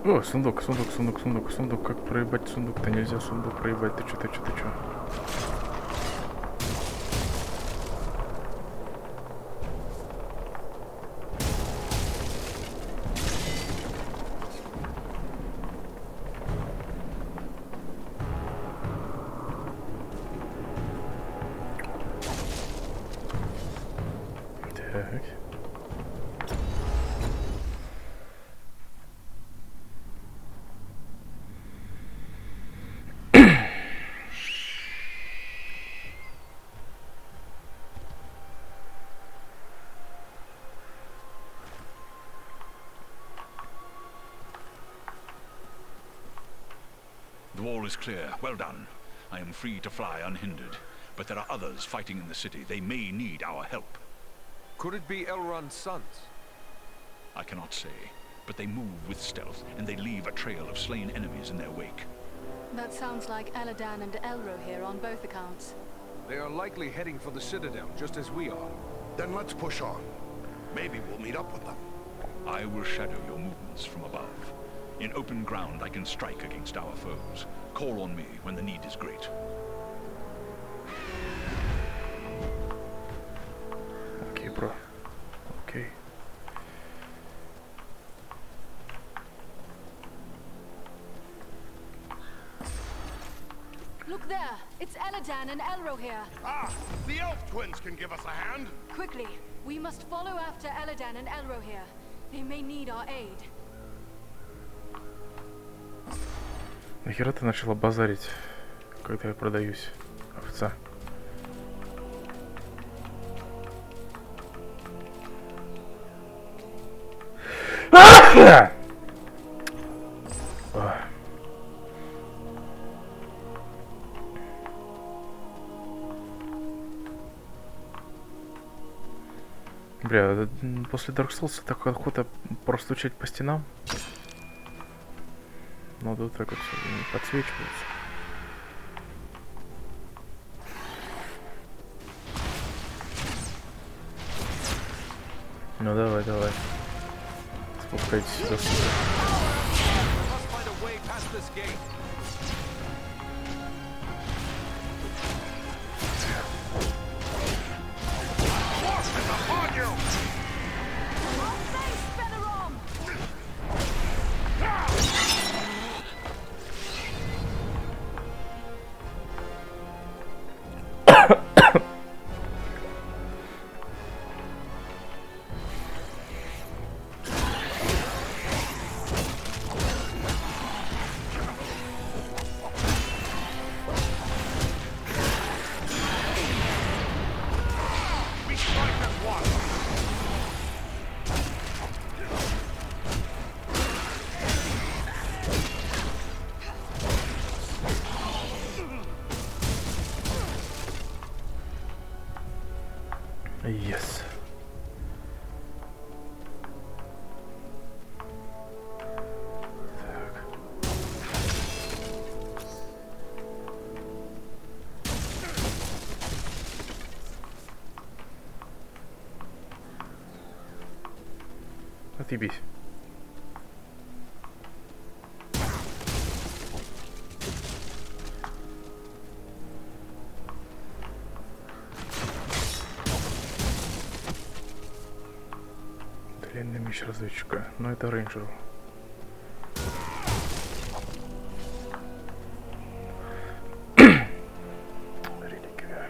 О, сундук. Как проебать сундук-то? Нельзя сундук проебать. Ты чё? Так. The wall is clear. Well done. I am free to fly unhindered. But there are others fighting in the city. They may need our help. Could it be Elrond's sons? I cannot say. But they move with stealth, and they leave a trail of slain enemies in their wake. That sounds like Eladan and Elro here on both accounts. They are likely heading for the Citadel, just as we are. Then let's push on. Maybe we'll meet up with them. I will shadow your movements from above. In open ground, I can strike against our foes. Call on me when the need is great. Окей, бро. Окей. Look there! It's Eladan and Elro here. Ah! The elf twins can give us a hand. Quickly! We must follow after Eladan and Elro here. They may need our aid. Нахера ты начала базарить, когда я продаюсь, овца? Бля, после Dark Souls так охота простучать по стенам. Но тут так вот всё подсвечивается. Ну давай, давай. Спускайтесь сюда. Yes. Отъебись. Длинный меч разведчика, но это рейнджеру. Реликвия.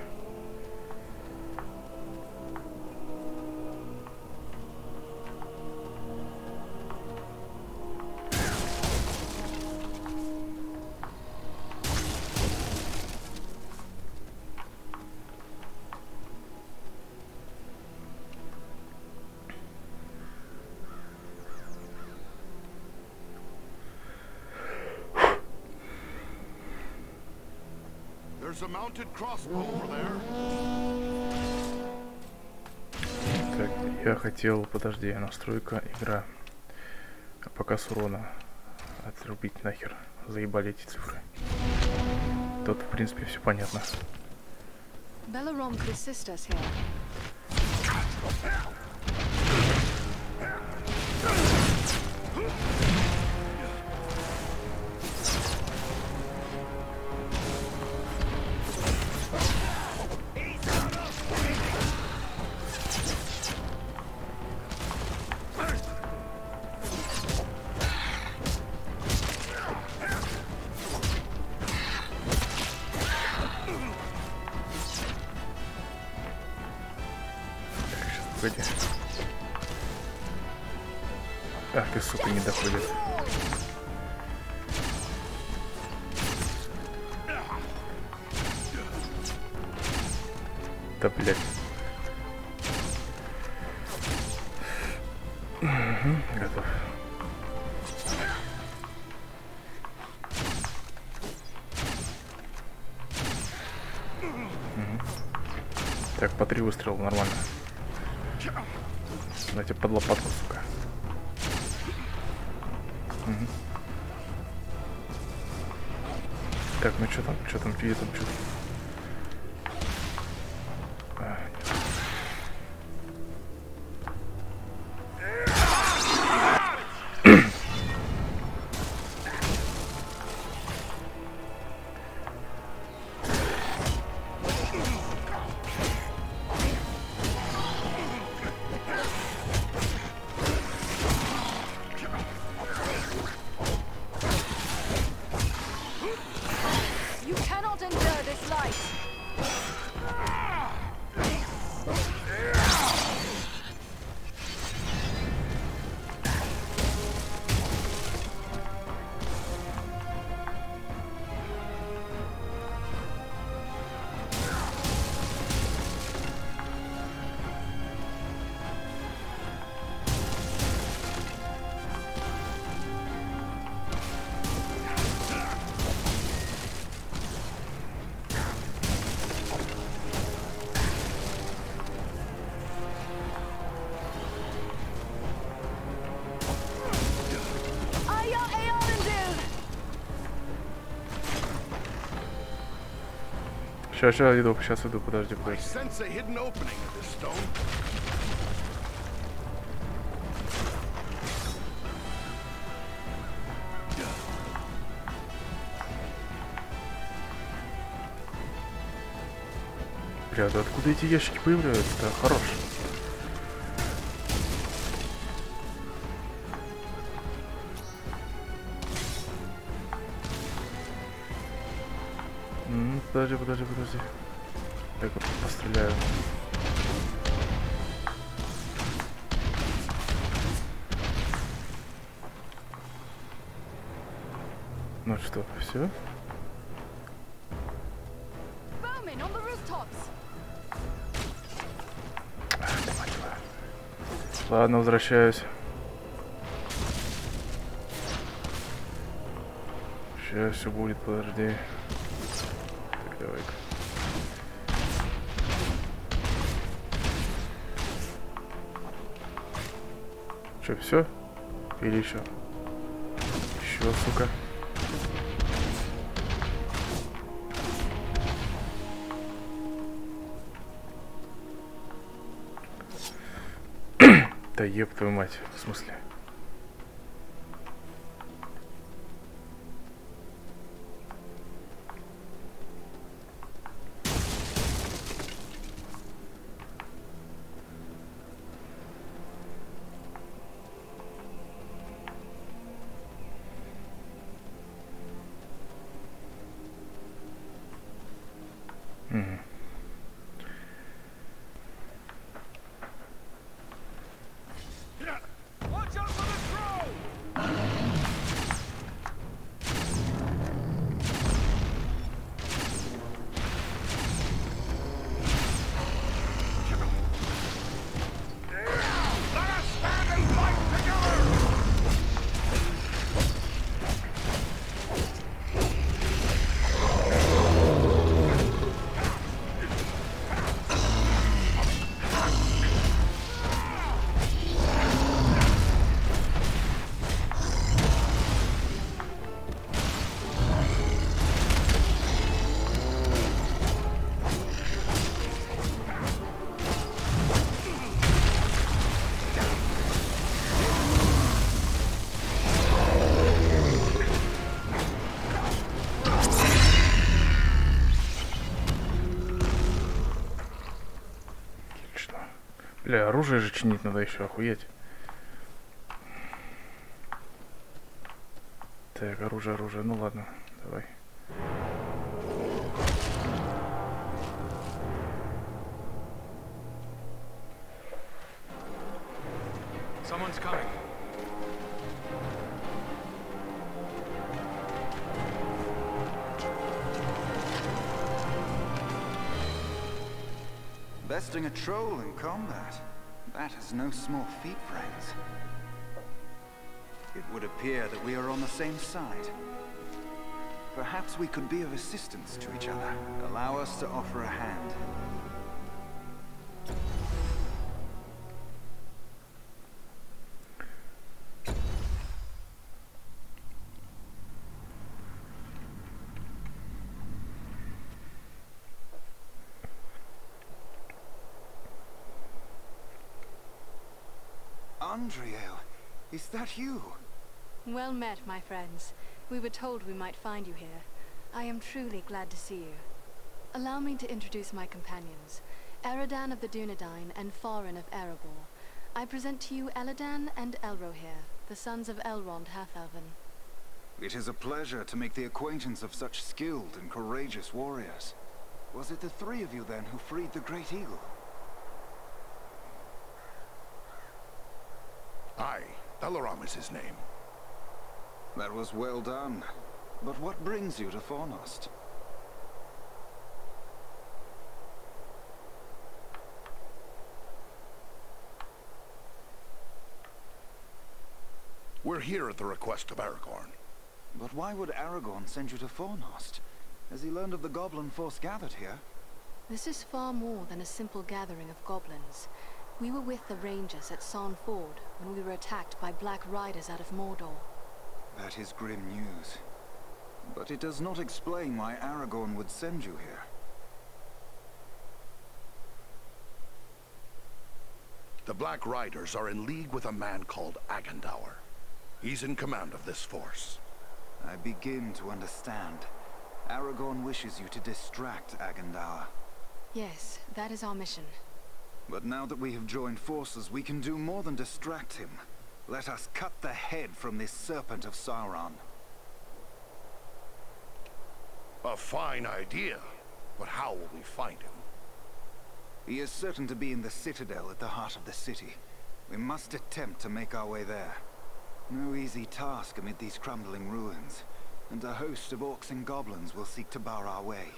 There's a mounted crossbow over there. Так, я хотел, подожди, настройка, игра. Показ урона. Отрубить нахер. Заебали эти цифры. Тут, в принципе, все понятно. Belarom could assist us here. выходи. Ах ты, сука, не доходит. Да, блядь. Угу, готов. Так, по 3 выстрела, нормально. Дайте под лопатку, сука. Угу. Так, ну что там, где там, что? Сейчас иду, подожди. Бля, да откуда эти ящики появляются-то? Хорош. Подожди. Так вот, постреляю. Ну что, все? Ладно, возвращаюсь. Сейчас все будет, подожди. Так, давай-ка. Че, все? Или еще? Еще, сука. Да еб твою мать, в смысле? Бля, оружие же чинить надо еще, охуеть. Так, оружие, ну ладно, давай. Someone's coming. Besting a troll in combat. That is no small feat, friends. It would appear that we are on the same side. Perhaps we could be of assistance to each other. Allow us to offer a hand. Andriel, is that you? Well met, my friends. We were told we might find you here. I am truly glad to see you. Allow me to introduce my companions, Eridan of the Dunedain and Farin of Erebor. I present to you Eladan and Elrohir, the sons of Elrond Half-Elven. It is a pleasure to make the acquaintance of such skilled and courageous warriors. Was it the three of you then who freed the Great Eagle? Aye, Dalaram is his name. That was well done. But what brings you to Fornost? We're here at the request of Aragorn. But why would Aragorn send you to Fornost? Has he learned of the goblin force gathered here? This is far more than a simple gathering of goblins. We were with the Rangers at Son Ford when we were attacked by Black Riders out of Mordor. That is grim news. But it does not explain why Aragorn would send you here. The Black Riders are in league with a man called Agandaur. He's in command of this force. I begin to understand. Aragorn wishes you to distract Agandaur. Yes, that is our mission. But now that we have joined forces, we can do more than distract him. Let us cut the head from this serpent of Sauron. A fine idea. But how will we find him? He is certain to be in the citadel at the heart of the city. We must attempt to make our way there. No easy task amid these crumbling ruins, and a host of orcs and goblins will seek to bar our way.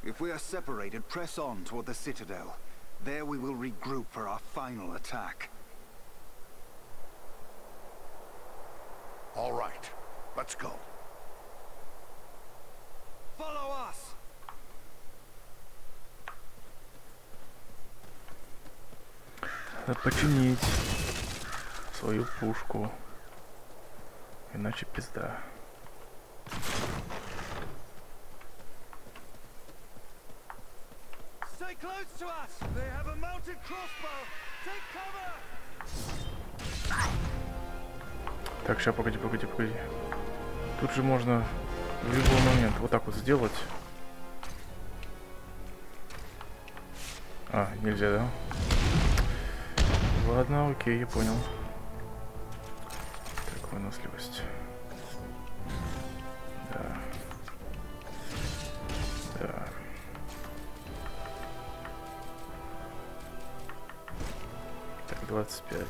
If we are separated, press on toward the citadel. There we will regroup for our final attack. All right, let's go. Follow us! Надо починить свою пушку, иначе пизда. Stay close to us! They have a mounted crossbow! Take cover! Так, сейчас, погоди. Тут же можно в любой момент вот так вот сделать. А, нельзя, да? Ладно, окей, я понял. Так, выносливость. Да. 25.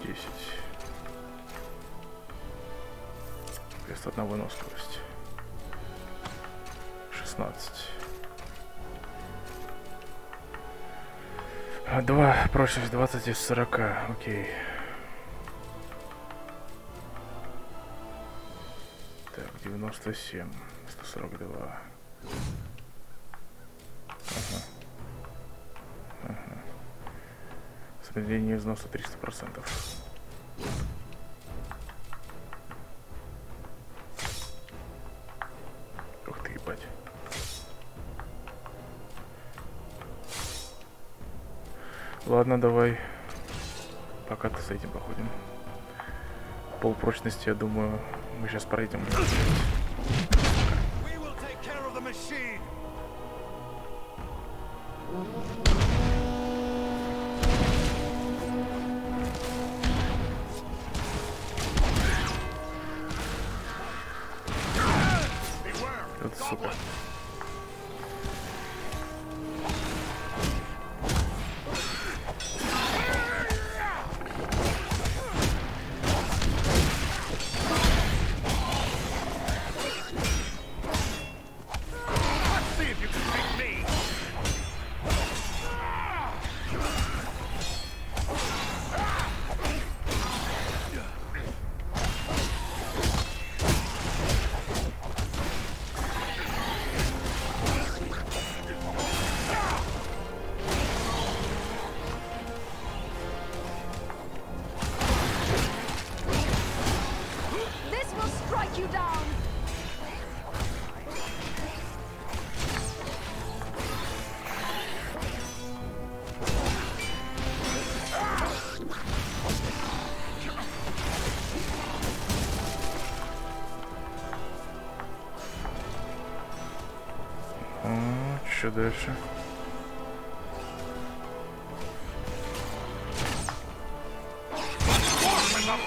10. Крест одна выносливость. 16. 2, прочность 20 из 40. Окей. Так, 97. 142. Замедление износа 300%. Ух ты, ебать. Ладно, давай. Пока-то с этим походим. Полпрочности, я думаю, мы сейчас пройдем. Это сука. еще дальше.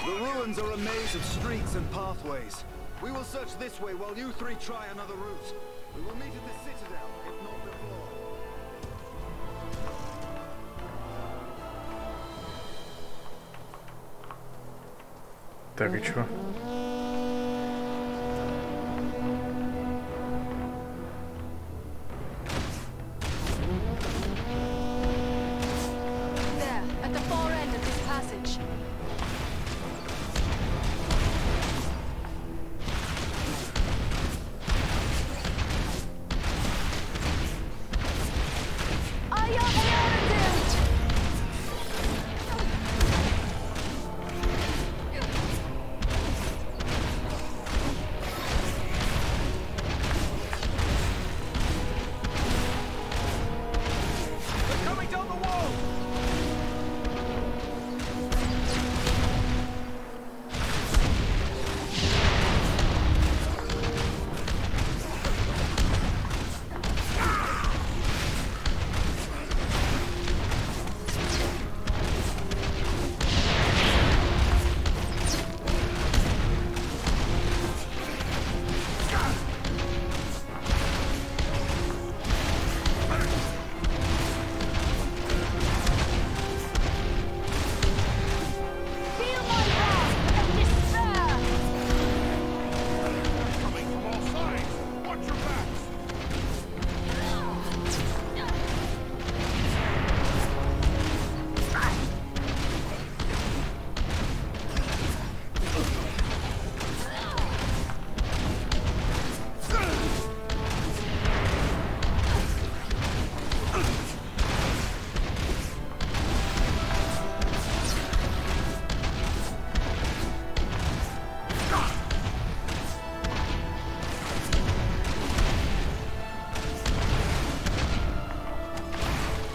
The ruins are a maze of streets and pathways. We will search this way while you three try another route. We will meet at the citadel, if not before. Так, и чё? There, at the far end of this passage.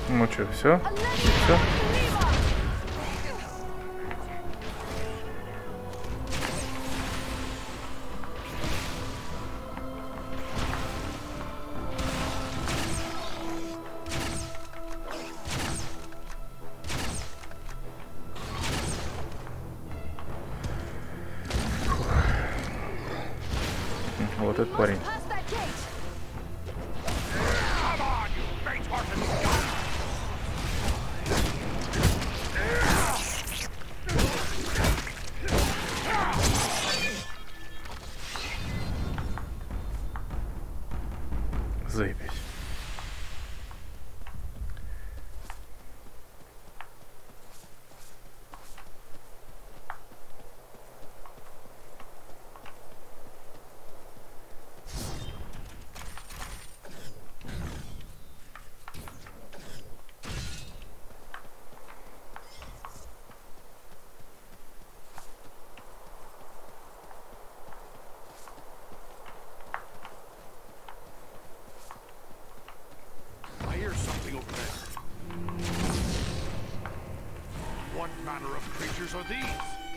Ну что, все? Все? Вот этот парень. Заебись.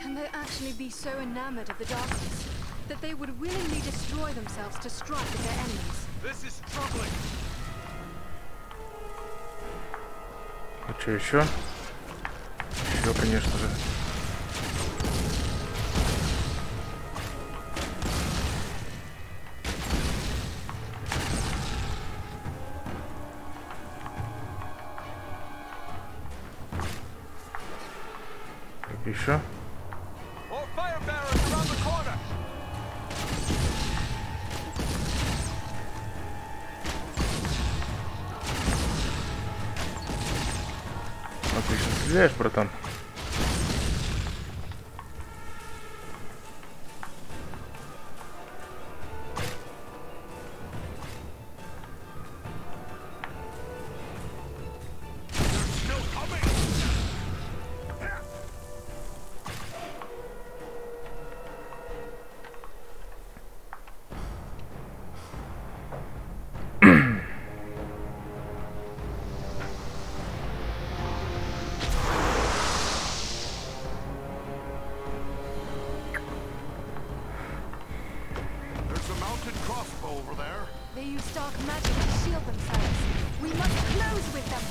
Can they actually be so enamored of the darkness that they would willingly destroy themselves to strike at their enemies? This is troubling. А что еще? Еще, конечно же. Еще. Отлично стреляешь, братан. Crossbow over there. They use dark magic to shield themselves. We must close with them.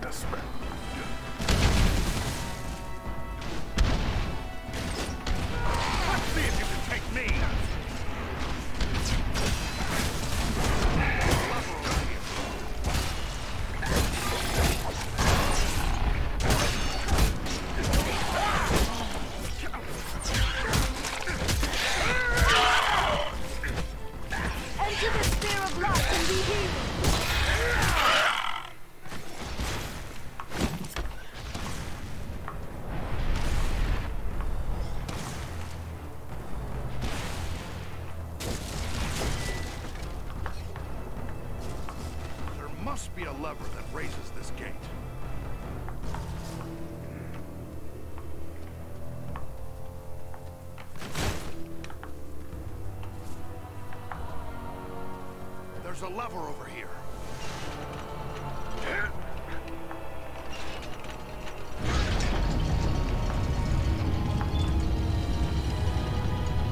Да, сука. Let's see if you can take me. Enter the sphere of light and be healed. There must be a lever that raises this gate. There's a lever over here.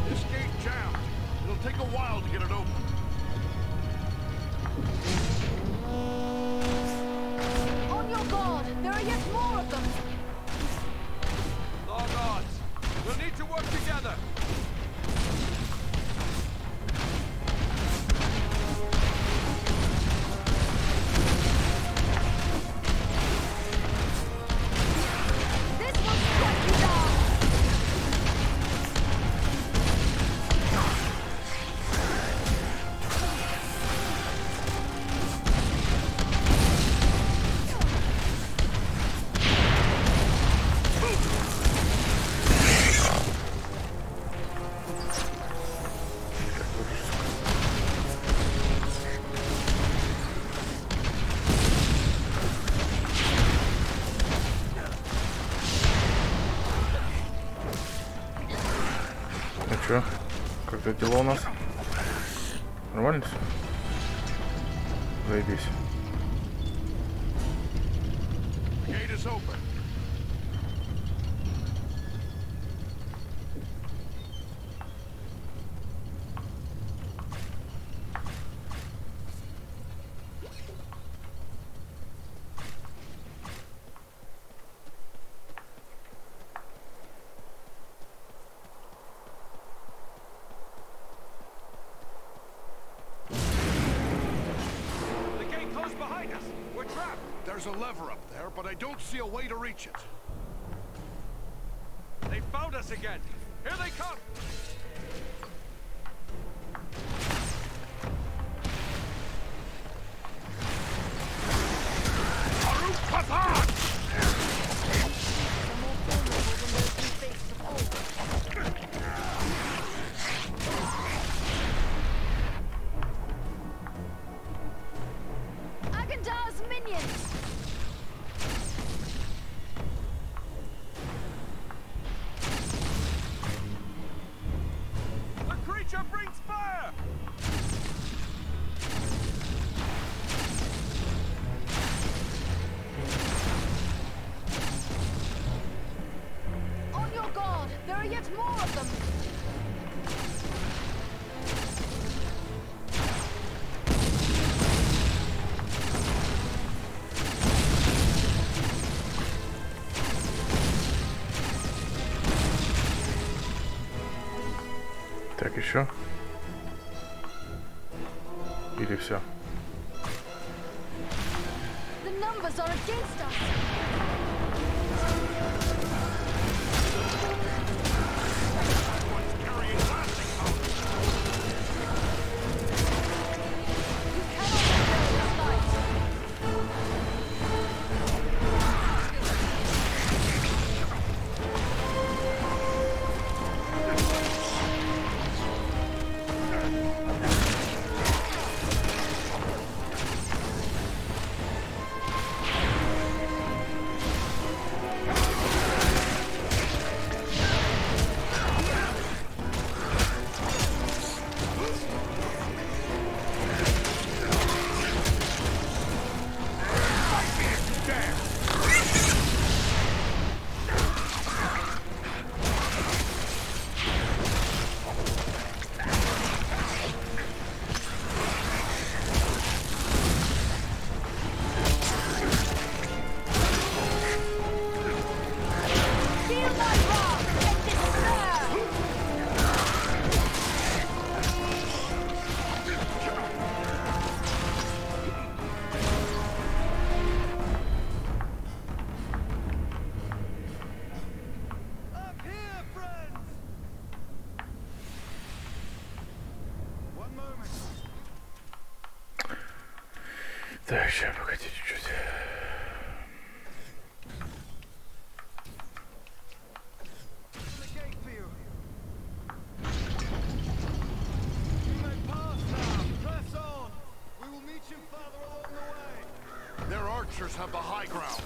This gate's jammed. It'll take a while to get it open. On your guard. There are yet more of them. Long odds. We'll need to work together. This will strike you down. Ну чё, как тут дела у нас? Нормально все? Заебись. The gate is open. The gate closed behind us. We're trapped. There's a lever up there, but I don't see a way to reach it. They found us again. Here they come. Agandar's minions. The creature brings fire. On your guard. There are yet more of them. Так, еще. Или все? The numbers are against us. сейчас, погоди чуть-чуть. Their archers have the high ground.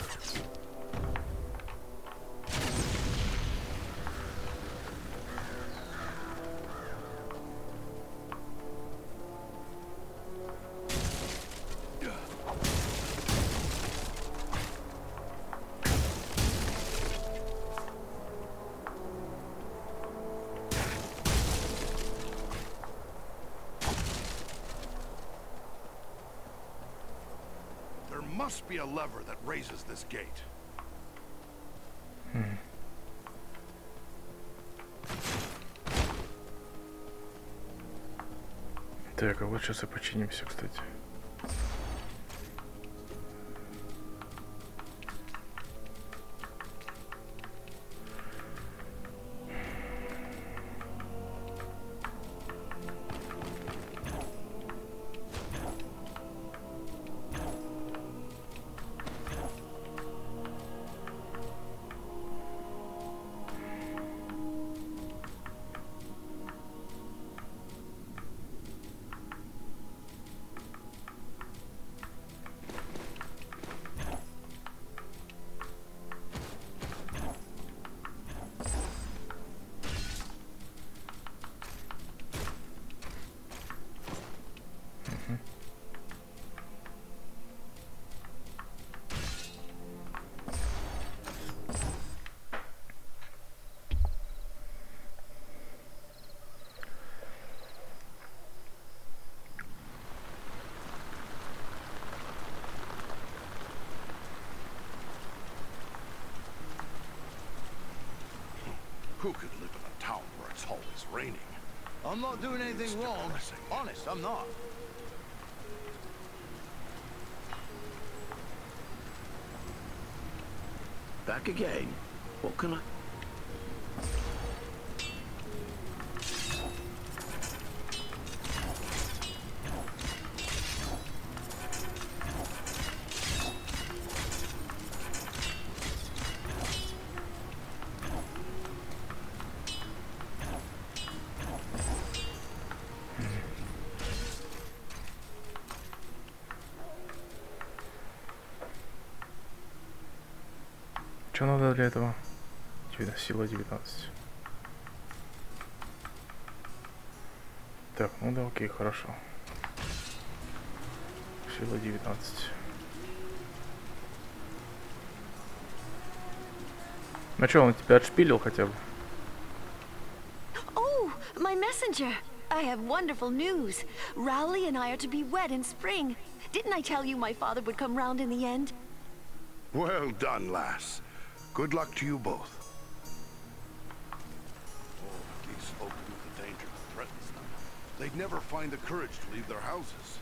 There must be a lever that raises this gate. Так, а вот сейчас и починимся, кстати. Who could live in a town where it's always raining? I'm not doing anything wrong. Honest, I'm not. Back again? What can I... Что надо для этого? Сила 19. Так, ну да, окей, хорошо. Сила 19. Ну что, он тебя отшпилил хотя бы? Oh, my messenger. I have wonderful news. Rowley and I are to be wed in spring. Didn't I tell you my father would come round in the end? Well done, lass. Good luck to you both. Oh, these folk knew the danger that threatens them. They'd never find the courage to leave their houses.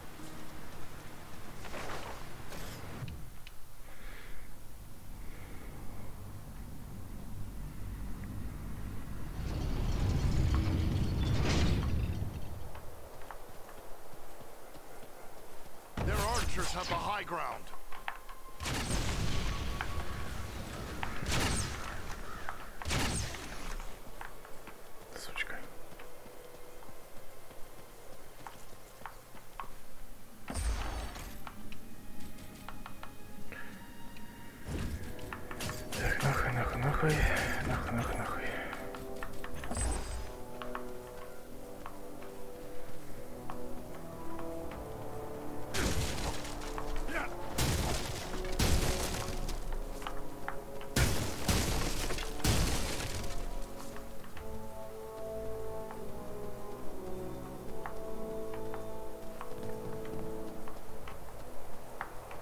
Their archers have the high ground. Сучка. Так, нахуй.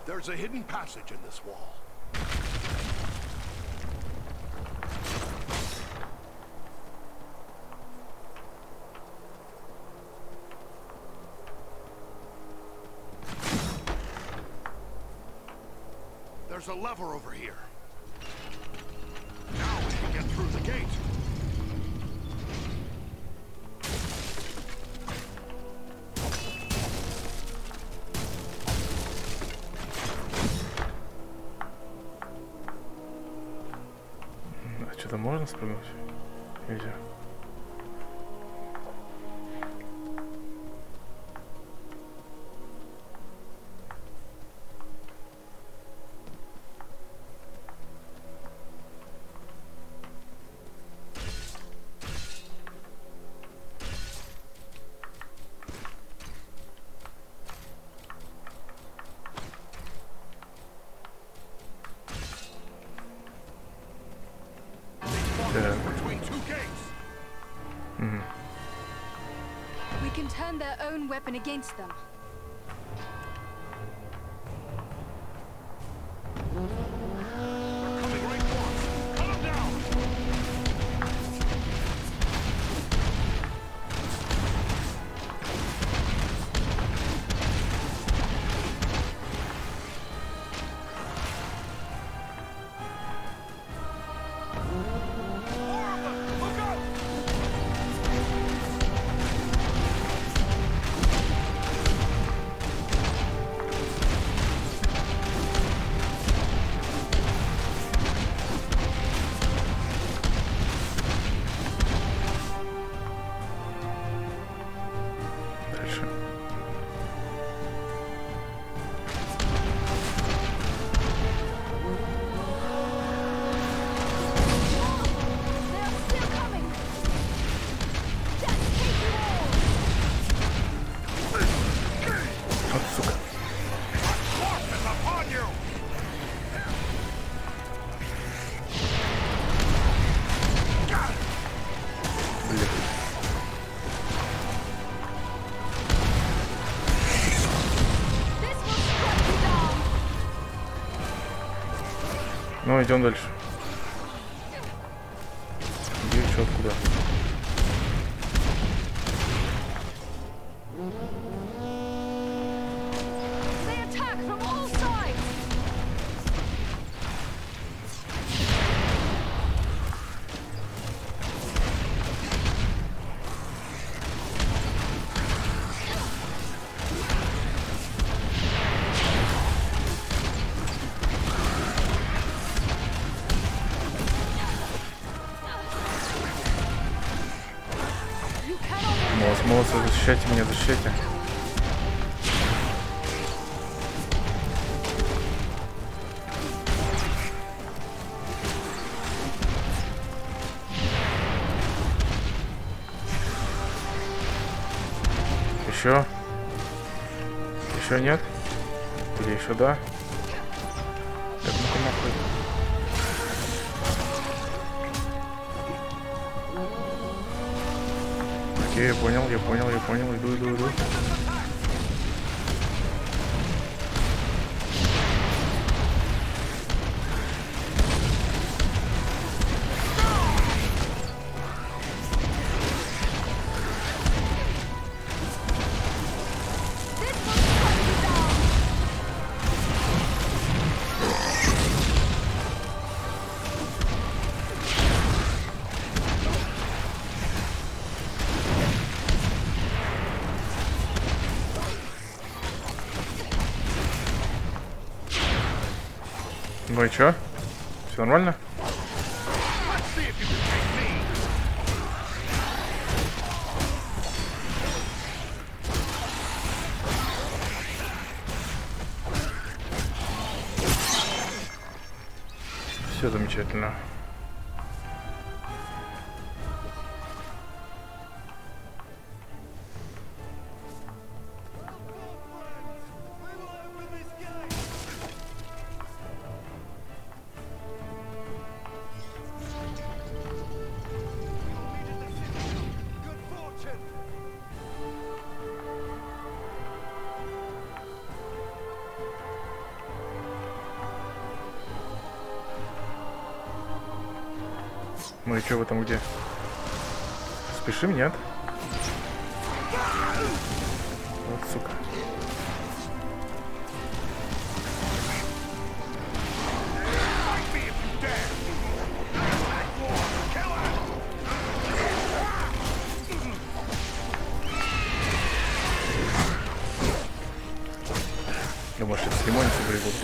There's a hidden passage in this wall. There's a lever over here. Now we can get through the gate. Отсюда можно спрыгнуть? Нельзя. We can turn their own weapon against them. Ну, идем дальше. Где, что, откуда? Молодцы, защищайте меня, защищайте. Еще? Еще нет? Или еще да? Так, ну-ка нахуй. Окей, я понял, иду. Ну и чё? Все нормально? Все замечательно. Ну и что вы там где? Спешим, нет? Вот сука. Думаешь, это с лимонницей прибудут?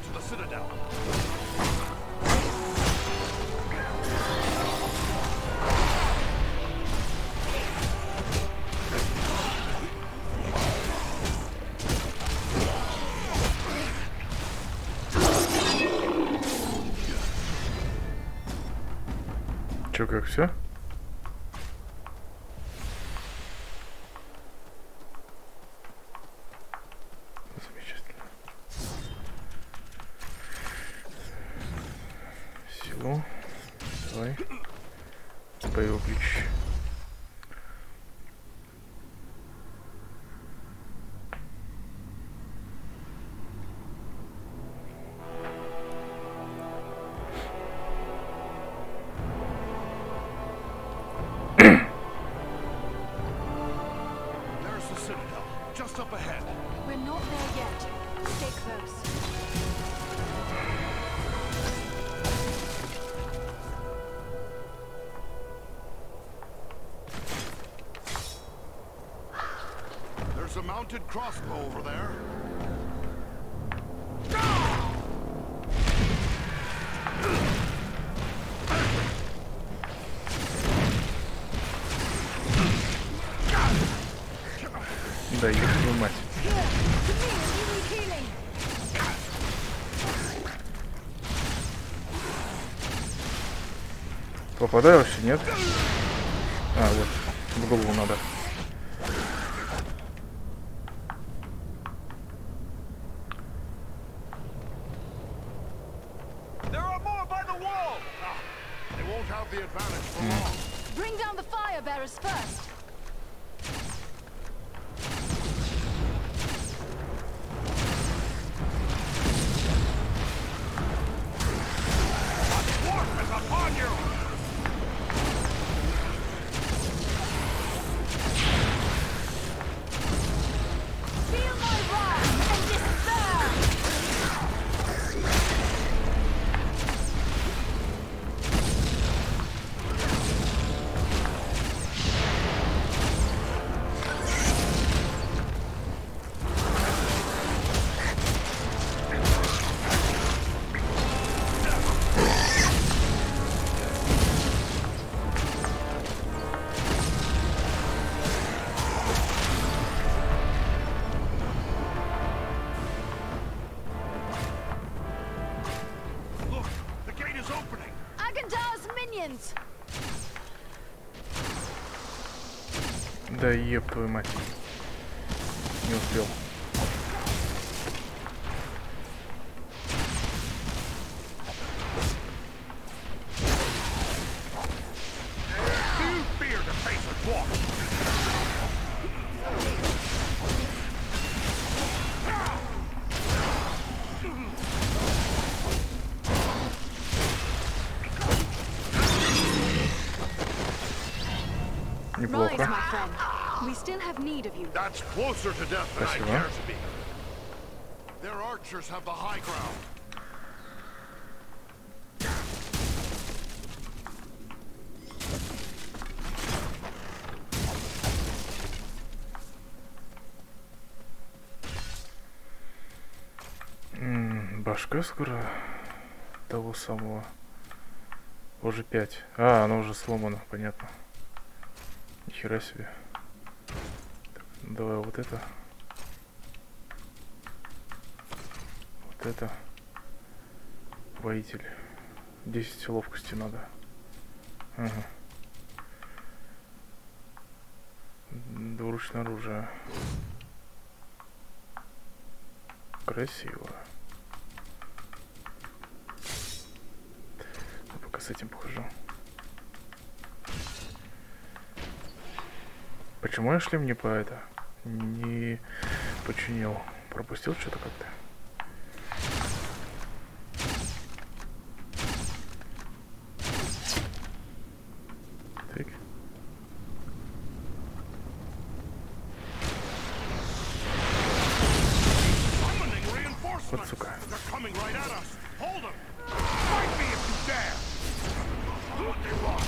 to the Citadel. Чё, как все? Замечательно. Силу. Давай. Боевой ключ. There's the Citadel, just up ahead. We're not there yet. Stay close. There's a mounted crossbow over there. Да, их твою мать. Попадаю вообще, нет? А, вот, в голову надо. There are more by the wall. They won't have the advantage for long. Bring down the fire bearers first. Dwarf is upon you. Feel my wrath and despair. Look, the gate is opening. Agandar's minions. Да еб твою мать. Не успел. Do you fear to face a dwarf? Rise, Неплохо. my friend. We still have need of you. That's closer to death than I Спасибо. care to be. Their archers have the high ground. Башка скоро того самого. Уже 5. А, оно уже сломано, понятно. Нихера себе. Так, давай вот это. Вот это. Воитель. 10 ловкости надо. Ага. Двуручное оружие. Красиво. Я пока с этим похожу. Почему я шлем не по это? Не починил. Пропустил что-то как-то. Так. Вот сука. They're coming right at us. Hold them. Fight me if you dare. What they want?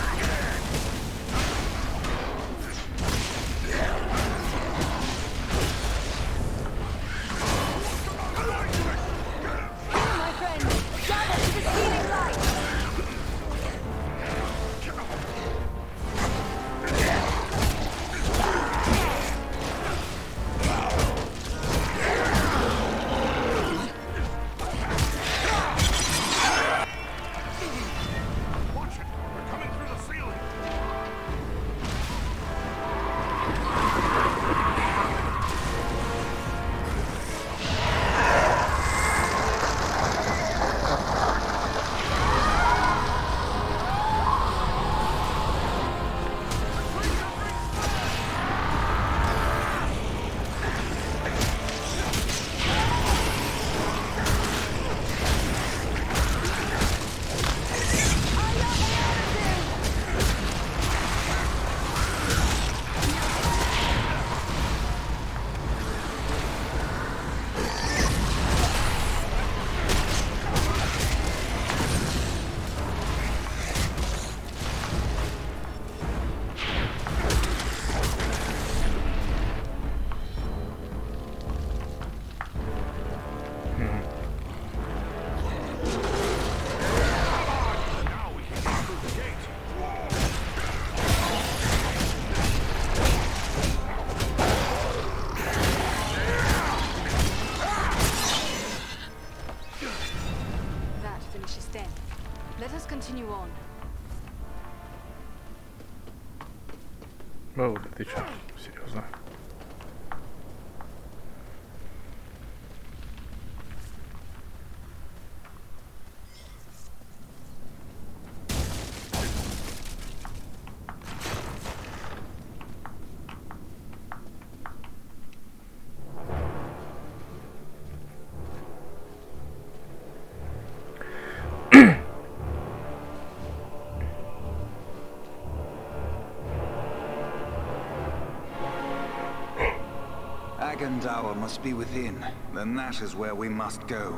О, да ты чё? Серьезно? Agandawa must be within. Then that is where we must go.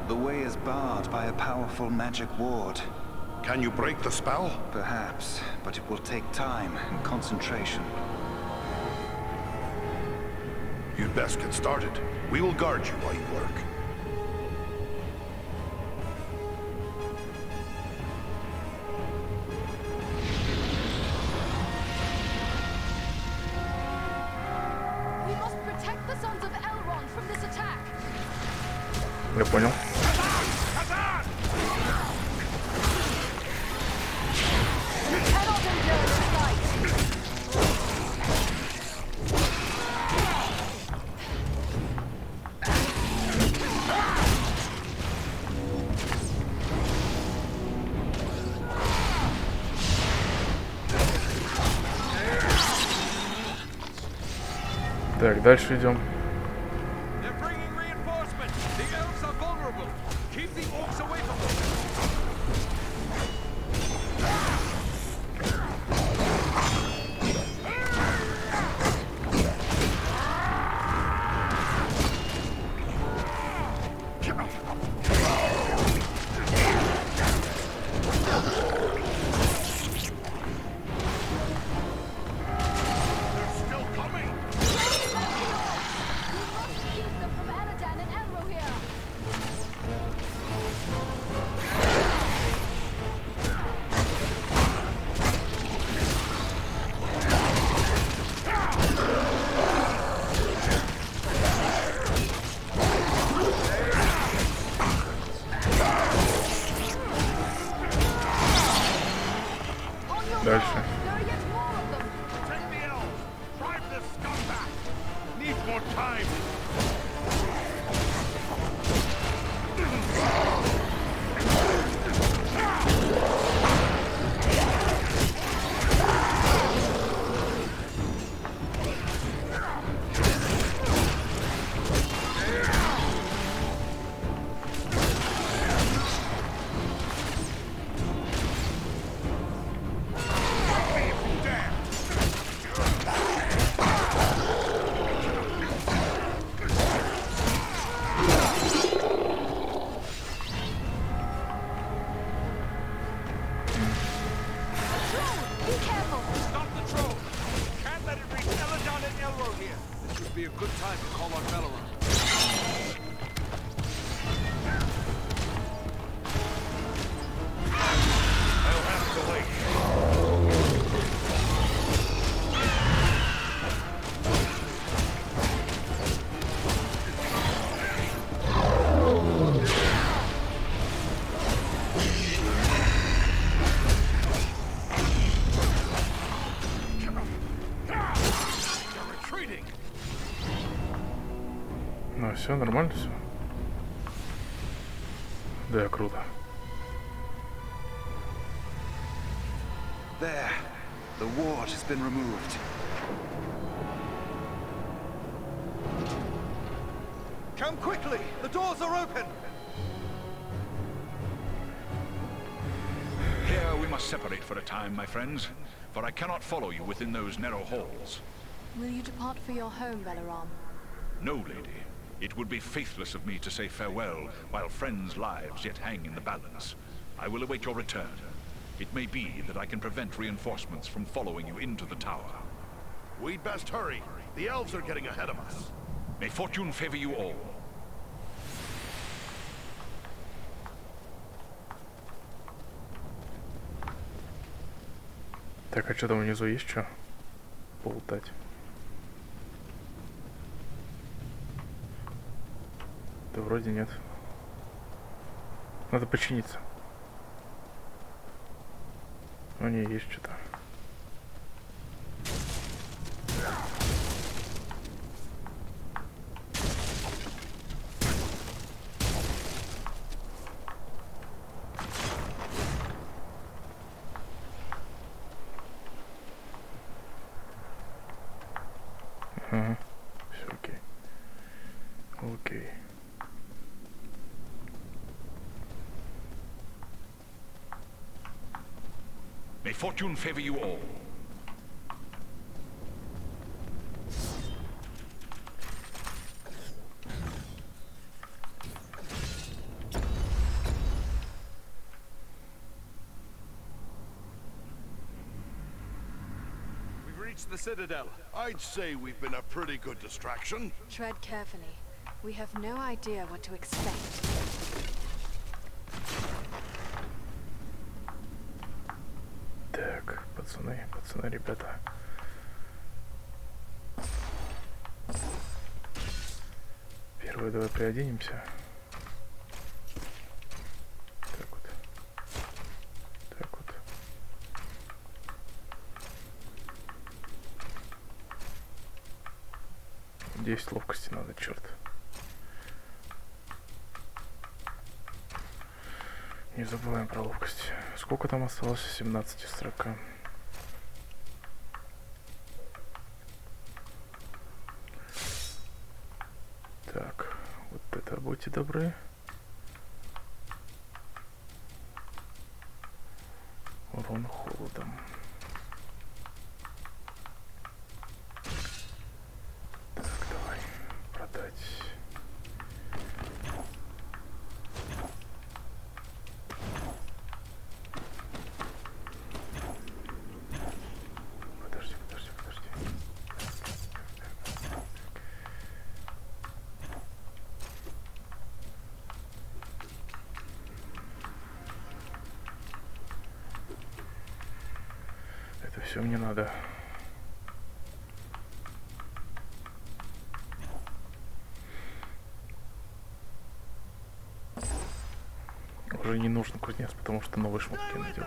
The way is barred by a powerful magic ward. Can you break the spell? Perhaps, but it will take time and concentration. You'd best get started. We will guard you while you work. We must protect the sons of Elrond from this attack. Я понял. We cannot endure this fight. Так, дальше идем. Дальше. Ну все, нормально все. Да, круто. There. The ward has been removed. Come quickly! The doors are open! Here we must separate for a time, my friends, for I cannot follow you within those narrow halls. Will you depart for your home, Velaram? No, lady. It would be faithless of me to say farewell while friends' lives yet hang in the balance. I will await your return. It may be that I can prevent reinforcements from following you into the tower. We'd best hurry. The elves are getting ahead of us. May fortune favor you all. Так, а что там внизу есть что? Полутать. Да вроде нет. Надо починиться. Ну не, есть что-то. Ага, все окей. Окей. May fortune favor you all. We've reached the Citadel. I'd say we've been a pretty good distraction. Tread carefully. We have no idea what to expect. Так, пацаны, ребята. Первое, давай приоденемся. Так вот. Так вот. Десять ловкости надо, черт. Не забываем про ловкость. Сколько там осталось? 17 из 40. Так, вот это будьте добры. Урон холодом. Так, давай продать. Подожди. Это все мне надо. Уже не нужен кузнец, потому что новые шмотки надел.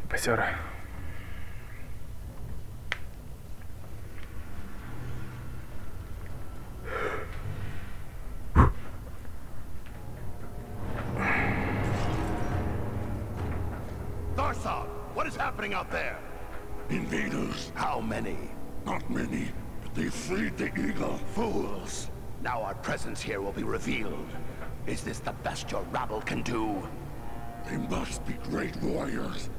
Позера. Tharsa, what is happening out there? Invaders. How many? Not many, but they freed the eagle. Fools. Now our presence here will be revealed. Is this the best your rabble can do? They must be great warriors.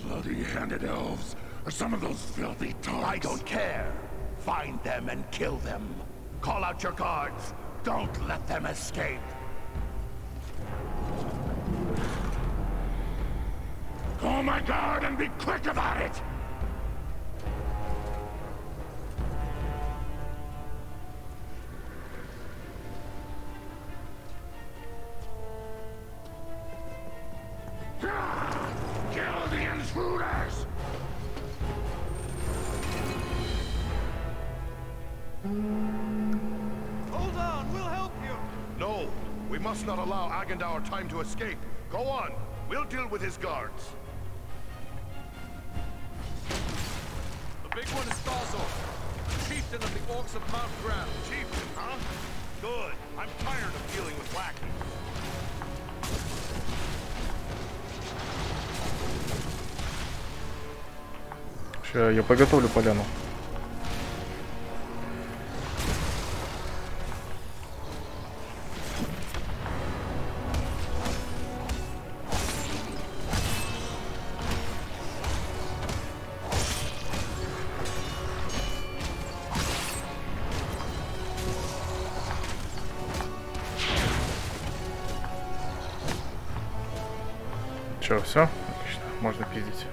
Bloody-handed elves, or some of those filthy tarts. I don't care. Find them and kill them. Call out your guards. Don't let them escape. Call my guard and be quick about it! Kill the intruders! Hold on, we'll help you! No, we must not allow Agendaur time to escape. Go on, we'll deal with his guards. The big one is Stazo, chieftain of the Orcs of Mount Graham. Chieftain, huh? Good. I'm tired of dealing with lackeys. Сейчас я подготовлю поляну. Че, все? Отлично, можно пиздить.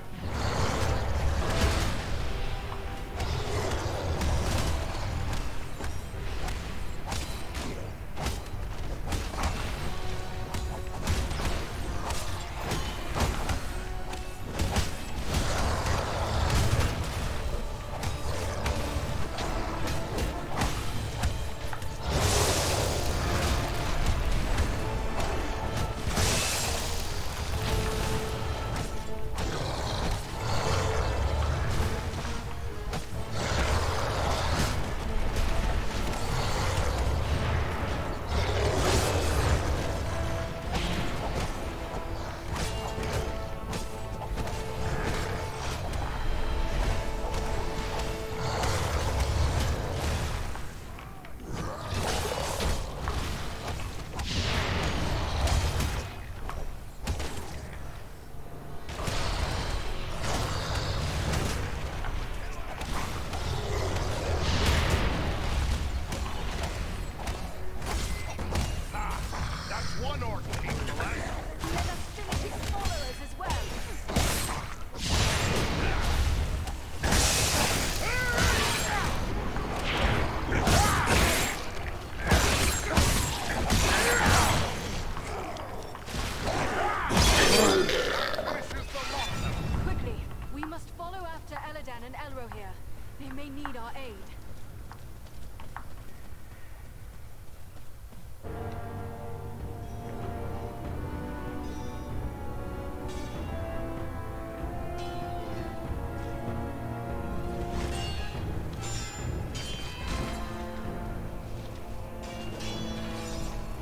They may need our aid.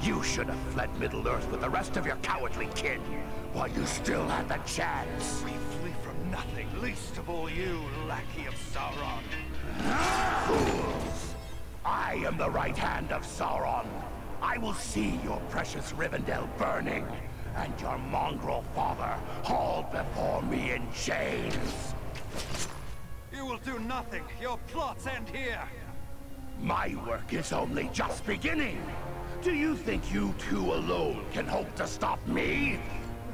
You should have fled Middle-earth with the rest of your cowardly kin, while you still had the chance. We flee from nothing, least of all you, lackey of Sauron. Fools! I am the right hand of Sauron. I will see your precious Rivendell burning, and your mongrel father hauled before me in chains. You will do nothing. Your plots end here. My work is only just beginning. Do you think you two alone can hope to stop me?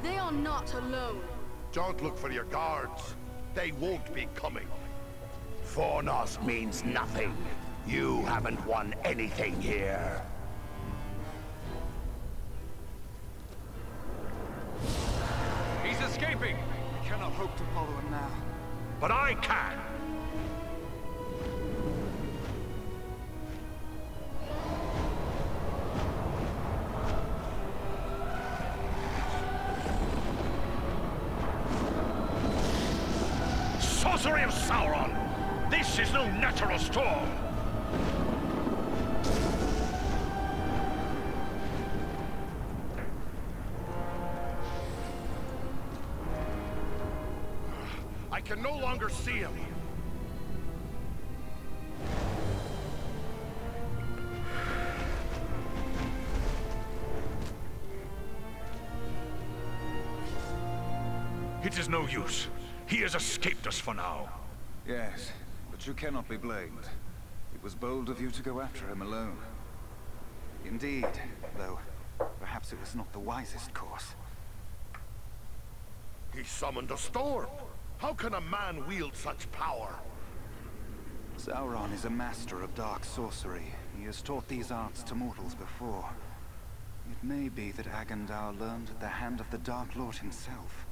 They are not alone. Don't look for your guards. They won't be coming. Fornos means nothing. You haven't won anything here. He's escaping. We cannot hope to follow him now. But I can. Sorcery of Sauron! This is no natural storm! I can no longer see him. It is no use. He has escaped us for now. Yes, but you cannot be blamed. It was bold of you to go after him alone. Indeed, though perhaps it was not the wisest course. He summoned a storm. How can a man wield such power? Sauron is a master of dark sorcery. He has taught these arts to mortals before. It may be that Agandaur learned at the hand of the Dark Lord himself.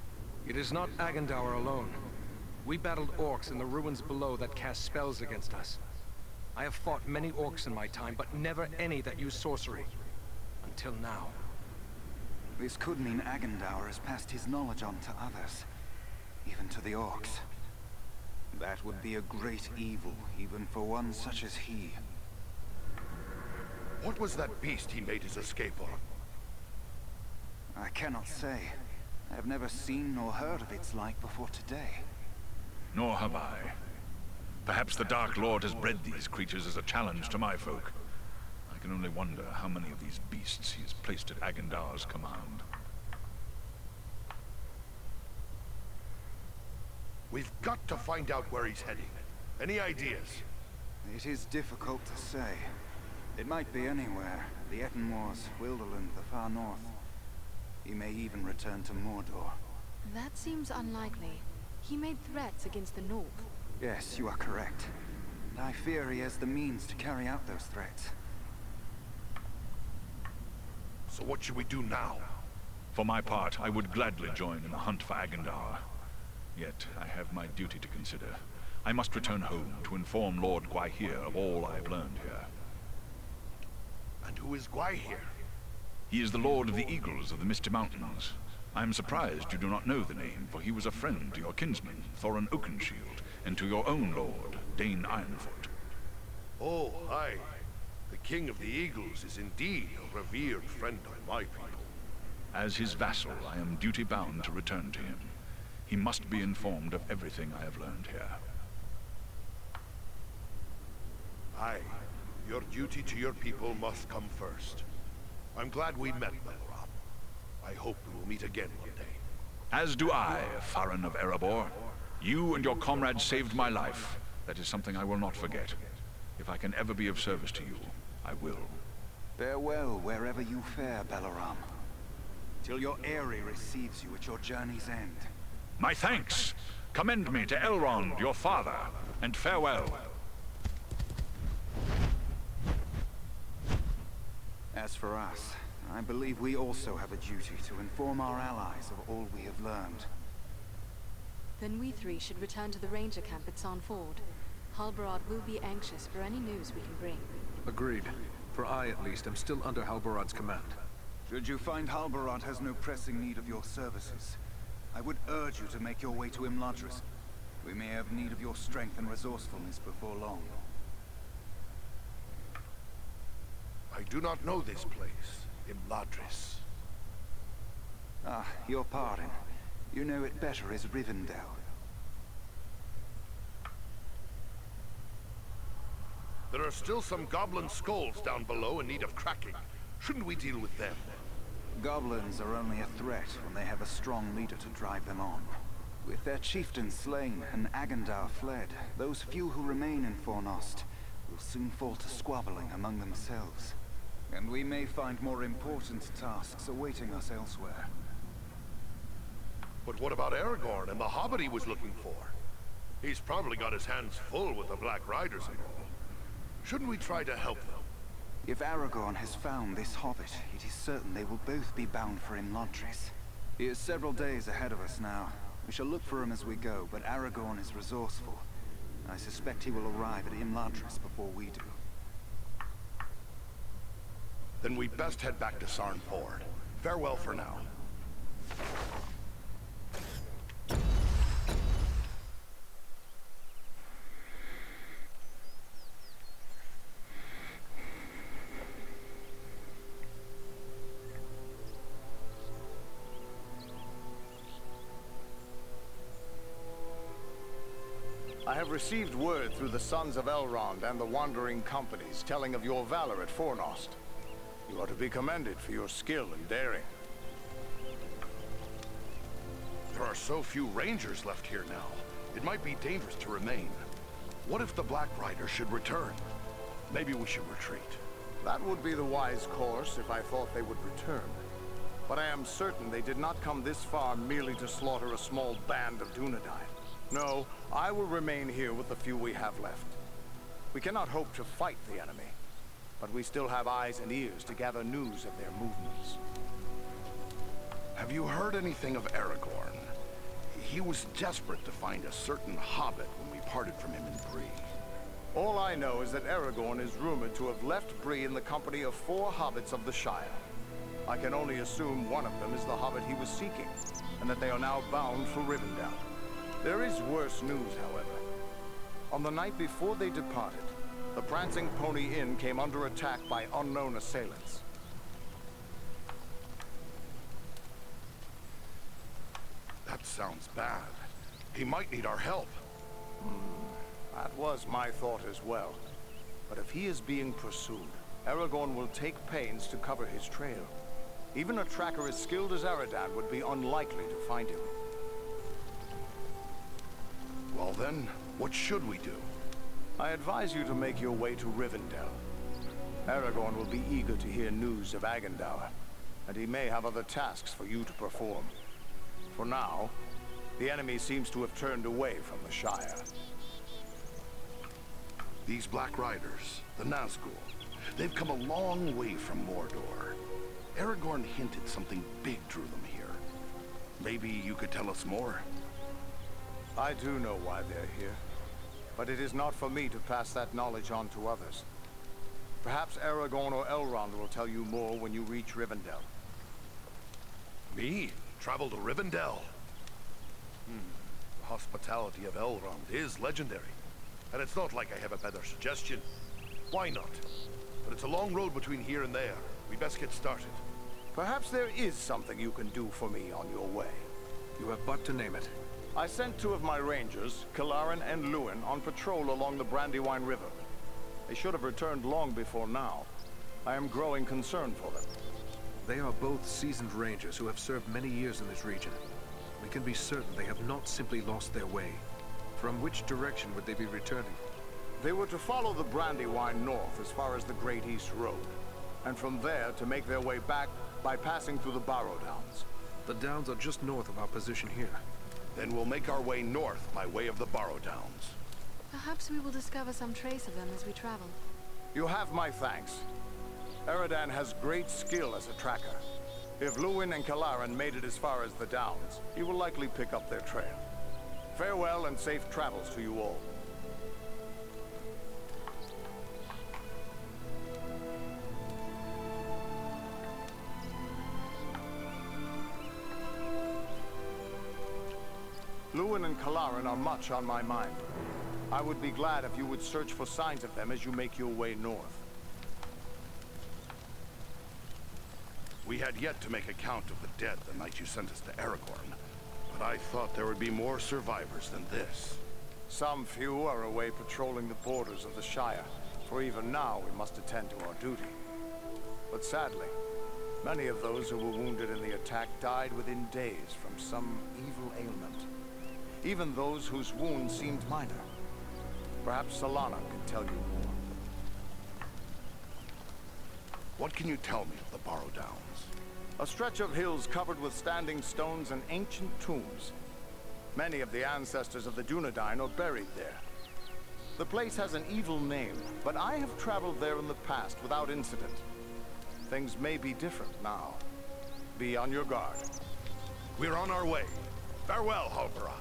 It is not Agandaur alone. We battled orcs in the ruins below that cast spells against us. I have fought many orcs in my time, but never any that use sorcery. Until now. This could mean Agandaur has passed his knowledge on to others. Even to the orcs. That would be a great evil, even for one such as he. What was that beast he made his escape on? I cannot say. I have never seen nor heard of its like before today. Nor have I. Perhaps the Dark Lord has bred these creatures as a challenge to my folk. I can only wonder how many of these beasts he has placed at Agandaur's command. We've got to find out where he's heading. Any ideas? It is difficult to say. It might be anywhere. The Ettenmoors, Wilderland, the far north. He may even return to Mordor. That seems unlikely. He made threats against the North. Yes, you are correct. And I fear he has the means to carry out those threats. So what should we do now? For my part, I would gladly join in the hunt for Agandaur. Yet, I have my duty to consider. I must return home to inform Lord Gwaihir of all I have learned here. And who is Gwaihir? He is the Lord of the Eagles of the Misty Mountains. I am surprised you do not know the name, for he was a friend to your kinsman, Thorin Oakenshield, and to your own lord, Dane Ironfoot. Oh, aye. The King of the Eagles is indeed a revered friend of my people. As his vassal, I am duty-bound to return to him. He must be informed of everything I have learned here. Aye. Your duty to your people must come first. I'm glad we met, Belram. I hope we will meet again one day. As do I, Farron of Erebor. You and your comrades saved my life. That is something I will not forget. If I can ever be of service to you, I will. Farewell wherever you fare, Belram. Till your Eyrie receives you at your journey's end. My thanks! Commend me to Elrond, your father, and farewell. As for us, I believe we also have a duty to inform our allies of all we have learned. Then we three should return to the ranger camp at Sarn Ford. Halbarad will be anxious for any news we can bring. Agreed. For I, at least, am still under Halbarad's command. Should you find Halbarad has no pressing need of your services, I would urge you to make your way to Imladris. We may have need of your strength and resourcefulness before long. I do not know this place, Imladris. Ah, your pardon. You know it better as Rivendell. There are still some goblin skulls down below in need of cracking. Shouldn't we deal with them? Goblins are only a threat when they have a strong leader to drive them on. With their chieftain slain and Agendar fled, those few who remain in Fornost will soon fall to squabbling among themselves. And we may find more important tasks awaiting us elsewhere. But what about Aragorn and the hobbit he was looking for? He's probably got his hands full with the Black Riders and all. Shouldn't we try to help them? If Aragorn has found this hobbit, it is certain they will both be bound for Imladris. He is several days ahead of us now. We shall look for him as we go, but Aragorn is resourceful. I suspect he will arrive at Imladris before we do. Then we best head back to Sarnford. Farewell for now. I have received word through the Sons of Elrond and the Wandering Companies telling of your valor at Fornost. You are to be commended for your skill and daring. There are so few rangers left here now. It might be dangerous to remain. What if the Black Riders should return? Maybe we should retreat. That would be the wise course if I thought they would return. But I am certain they did not come this far merely to slaughter a small band of Dunedain. No, I will remain here with the few we have left. We cannot hope to fight the enemy, but we still have eyes and ears to gather news of their movements. Have you heard anything of Aragorn? He was desperate to find a certain hobbit when we parted from him in Bree. All I know is that Aragorn is rumored to have left Bree in the company of 4 hobbits of the Shire. I can only assume one of them is the hobbit he was seeking, and that they are now bound for Rivendell. There is worse news, however. On the night before they departed, the Prancing Pony Inn came under attack by unknown assailants. That sounds bad. He might need our help. That was my thought as well. But if he is being pursued, Aragorn will take pains to cover his trail. Even a tracker as skilled as Aradan would be unlikely to find him. Well then, what should we do? I advise you to make your way to Rivendell. Aragorn will be eager to hear news of Agendaur, and he may have other tasks for you to perform. For now, the enemy seems to have turned away from the Shire. These Black Riders, the Nazgul, they've come a long way from Mordor. Aragorn hinted something big drew them here. Maybe you could tell us more? I do know why they're here, but it is not for me to pass that knowledge on to others. Perhaps Aragorn or Elrond will tell you more when you reach Rivendell. Me? Travel to Rivendell? The hospitality of Elrond is legendary, and it's not like I have a better suggestion. Why not? But it's a long road between here and there. We best get started. Perhaps there is something you can do for me on your way. You have but to name it. I sent 2 of my rangers, Kilaran and Luin, on patrol along the Brandywine River. They should have returned long before now. I am growing concerned for them. They are both seasoned rangers who have served many years in this region. We can be certain they have not simply lost their way. From which direction would they be returning? They were to follow the Brandywine north as far as the Great East Road, and from there to make their way back by passing through the Barrow Downs. The Downs are just north of our position here. Then we'll make our way north by way of the Barrow Downs. Perhaps we will discover some trace of them as we travel. You have my thanks. Aradan has great skill as a tracker. If Luin and Kilaran made it as far as the Downs, he will likely pick up their trail. Farewell and safe travels to you all. Lewin and Kalaran are much on my mind. I would be glad if you would search for signs of them as you make your way north. We had yet to make a count of the dead the night you sent us to Aragorn, but I thought there would be more survivors than this. Some few are away patrolling the borders of the Shire, for even now we must attend to our duty. But sadly, many of those who were wounded in the attack died within days from some evil ailment. Even those whose wounds seemed minor. Perhaps Solana can tell you more. What can you tell me of the Barrow Downs? A stretch of hills covered with standing stones and ancient tombs. Many of the ancestors of the Dunedain are buried there. The place has an evil name, but I have traveled there in the past without incident. Things may be different now. Be on your guard. We're on our way. Farewell, Halbarad.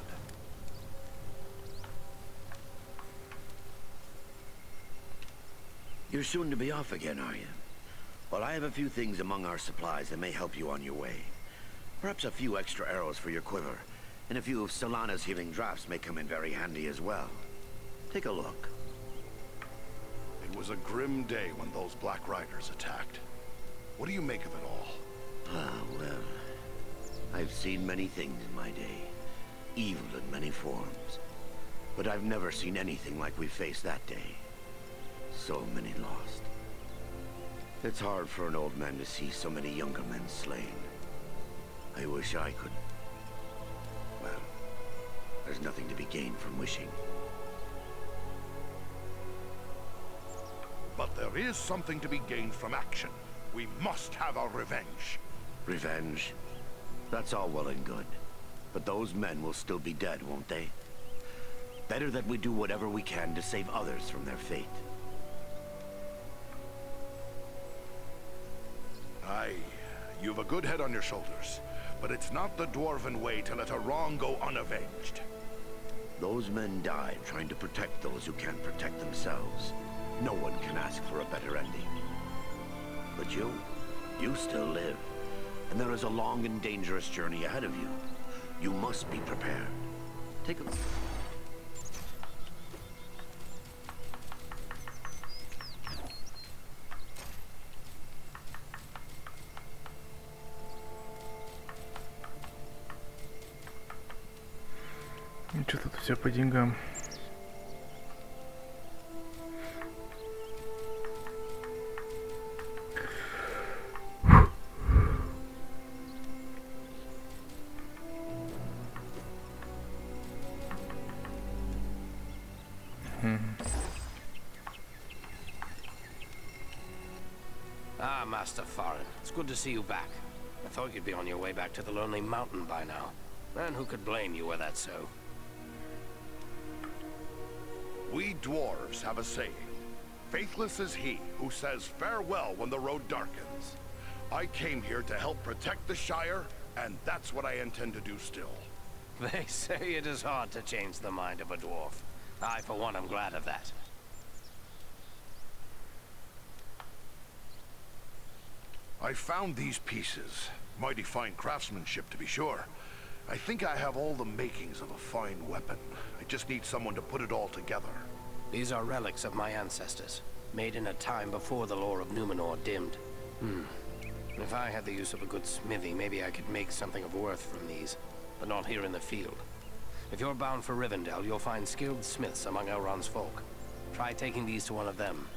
You're soon to be off again, are you? Well, I have a few things among our supplies that may help you on your way. Perhaps a few extra arrows for your quiver, and a few of Solana's healing drafts may come in very handy as well. Take a look. It was a grim day when those Black Riders attacked. What do you make of it all? Ah, well, I've seen many things in my day. Evil in many forms. But I've never seen anything like we faced that day. So many lost. It's hard for an old man to see so many younger men slain. I wish I could. Well, there's nothing to be gained from wishing. But there is something to be gained from action. We must have our revenge. Revenge? That's all well and good. But those men will still be dead, won't they? Better that we do whatever we can to save others from their fate. Aye, you've a good head on your shoulders, but it's not the dwarven way to let a wrong go unavenged. Those men died trying to protect those who can't protect themselves. No one can ask for a better ending. But you still live, and there is a long and dangerous journey ahead of you. You must be prepared. Take a look. Что тут у тебя по деньгам? Ah, Master Farin. It's good to see you back. I thought you'd be on your way back to the Lonely Mountain by now. And who could blame you were that so? We dwarves have a saying. Faithless is he who says farewell when the road darkens. I came here to help protect the Shire, and that's what I intend to do still. They say it is hard to change the mind of a dwarf. I, for one, am glad of that. I found these pieces. Mighty fine craftsmanship, to be sure. I think I have all the makings of a fine weapon. I just need someone to put it all together. These are relics of my ancestors, made in a time before the lore of Numenor dimmed. If I had the use of a good smithy, maybe I could make something of worth from these, but not here in the field. If you're bound for Rivendell, you'll find skilled smiths among Elrond's folk. Try taking these to one of them.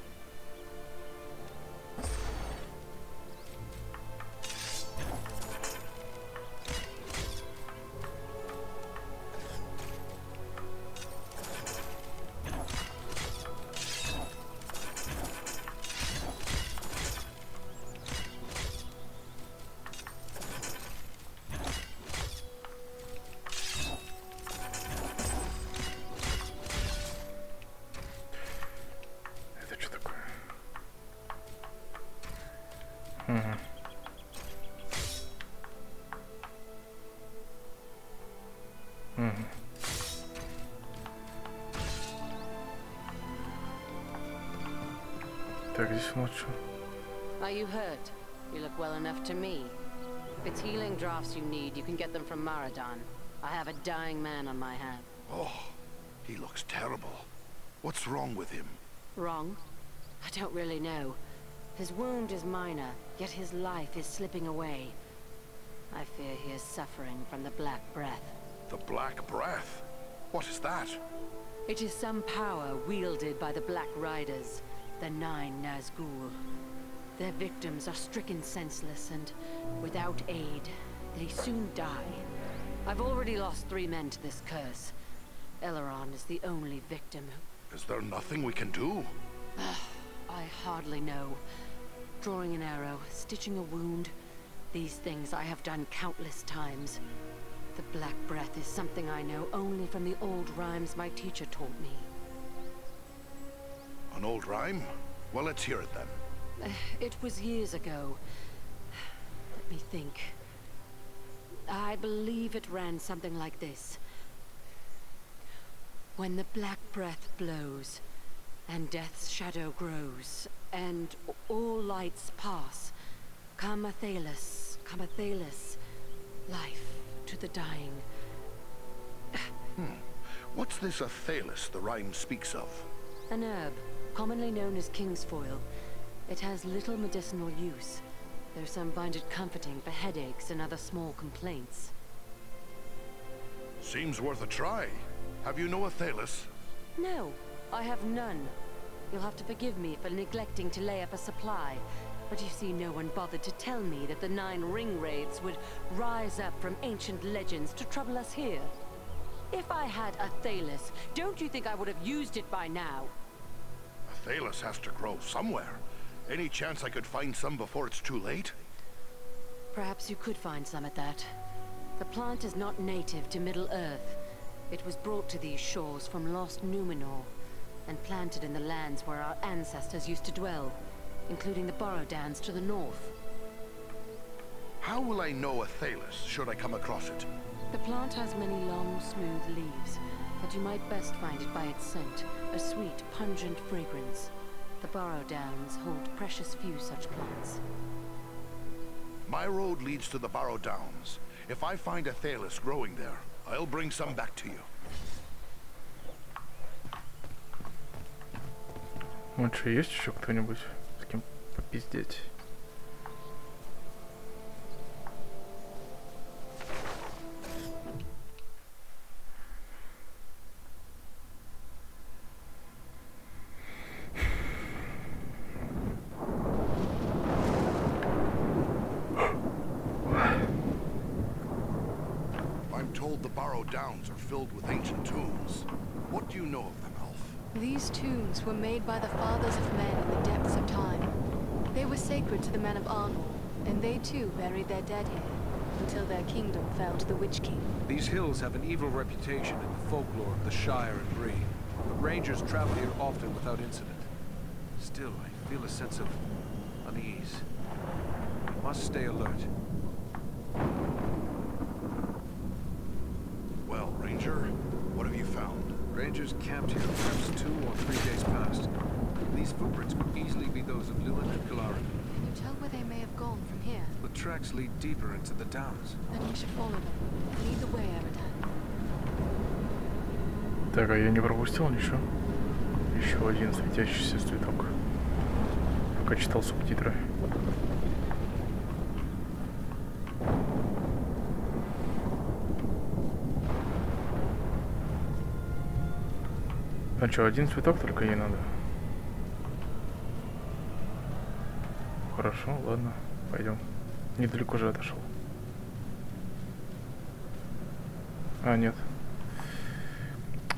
Так, здесь ночью. Are you hurt? You look well enough to me. If it's healing drafts you need, you can get them from Maradan. I have a dying man on my hands. Oh, he looks terrible. What's wrong with him? Wrong? I don't really know. His wound is minor, yet his life is slipping away. I fear he is suffering from the Black Breath. The Black Breath? What is that? It is some power wielded by the Black Riders, the 9 Nazgul. Their victims are stricken senseless, and without aid, they soon die. I've already lost 3 men to this curse. Elrond is the only victim. Is there nothing we can do? I hardly know. Drawing an arrow, stitching a wound. These things I have done countless times. The Black Breath is something I know only from the old rhymes my teacher taught me. An old rhyme? Well, let's hear it then. It was years ago. Let me think. I believe it ran something like this. When the Black Breath blows, and death's shadow grows, and all lights pass, come a Thalos, life to the dying. What's this Athalis the rhyme speaks of? An herb, commonly known as kingsfoil. It has little medicinal use, though some find it comforting for headaches and other small complaints. Seems worth a try. Have you no Athalis? No, I have none. You'll have to forgive me for neglecting to lay up a supply. But you see, no one bothered to tell me that the 9 ring wraiths would rise up from ancient legends to trouble us here. If I had a Thalis, don't you think I would have used it by now? A Thalis has to grow somewhere. Any chance I could find some before it's too late? Perhaps you could find some at that. The plant is not native to Middle-earth. It was brought to these shores from lost Numenor, and planted in the lands where our ancestors used to dwell, including the Borrowdowns to the north. How will I know a Thalis, should I come across it? The plant has many long, smooth leaves, but you might best find it by its scent, a sweet, pungent fragrance. The Borrowdowns hold precious few such plants. My road leads to the Borrowdowns. If I find a Thalis growing there, I'll bring some back to you. Лучше есть еще кто-нибудь, с кем попиздеть? I'm told the Borrowdowns are filled with ancient tombs. What do you know of them, Elf? These tombs were made by the fathers of men in the depths of time. They were sacred to the men of Arnor, and they too buried their dead here, until their kingdom fell to the Witch King. These hills have an evil reputation in the folklore of the Shire and Bree, but rangers travel here often without incident. Still, I feel a sense of unease. I must stay alert. Well, Ranger, what have you found? Rangers camped here perhaps 2 or 3 days past. These footprints could easily be those of Luan and Galarin. Can you tell where they may have gone from here? The tracks lead deeper into the downs. Then we should follow them. Lead the way, Eridan. Так, а я не пропустил ничего. Еще один светящийся цветок. Пока читал субтитры. А что, один цветок только ей надо? Хорошо, ладно, пойдем. Недалеко же отошел. А, нет.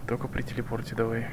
Только при телепорте давай.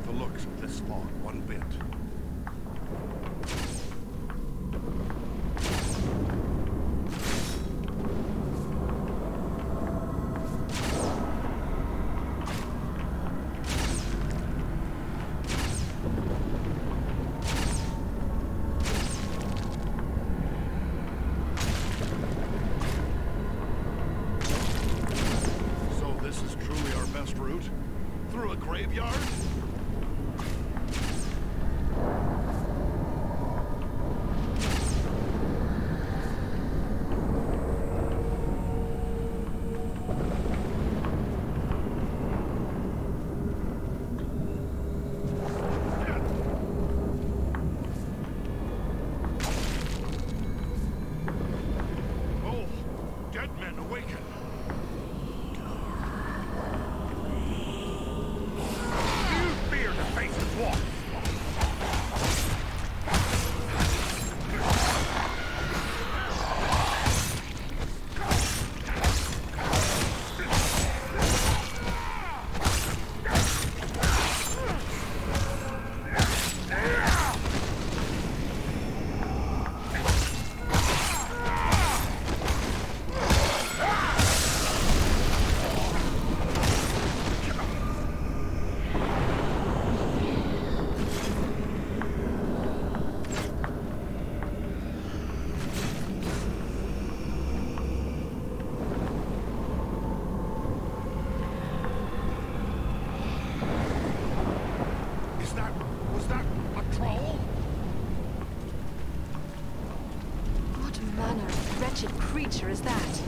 the looks of this fog one bit. Through a graveyard? Oh, dead men awaken. Was that a troll? What manner of wretched creature is that?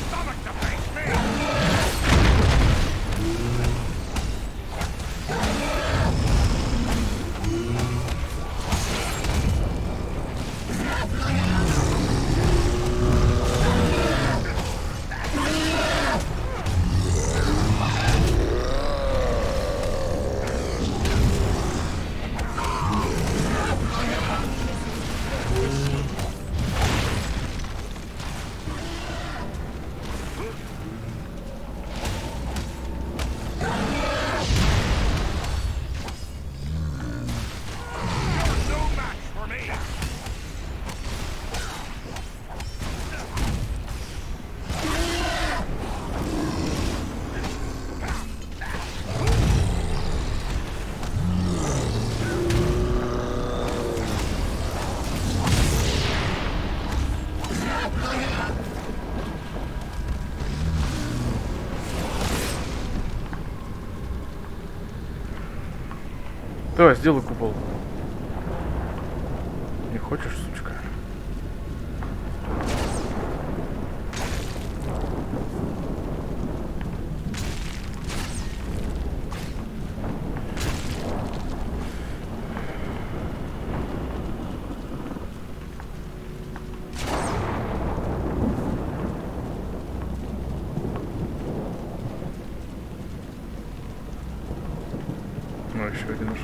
Stomach to face me! Давай, сделай купол. Не хочешь, сучка? Ну, еще один уж.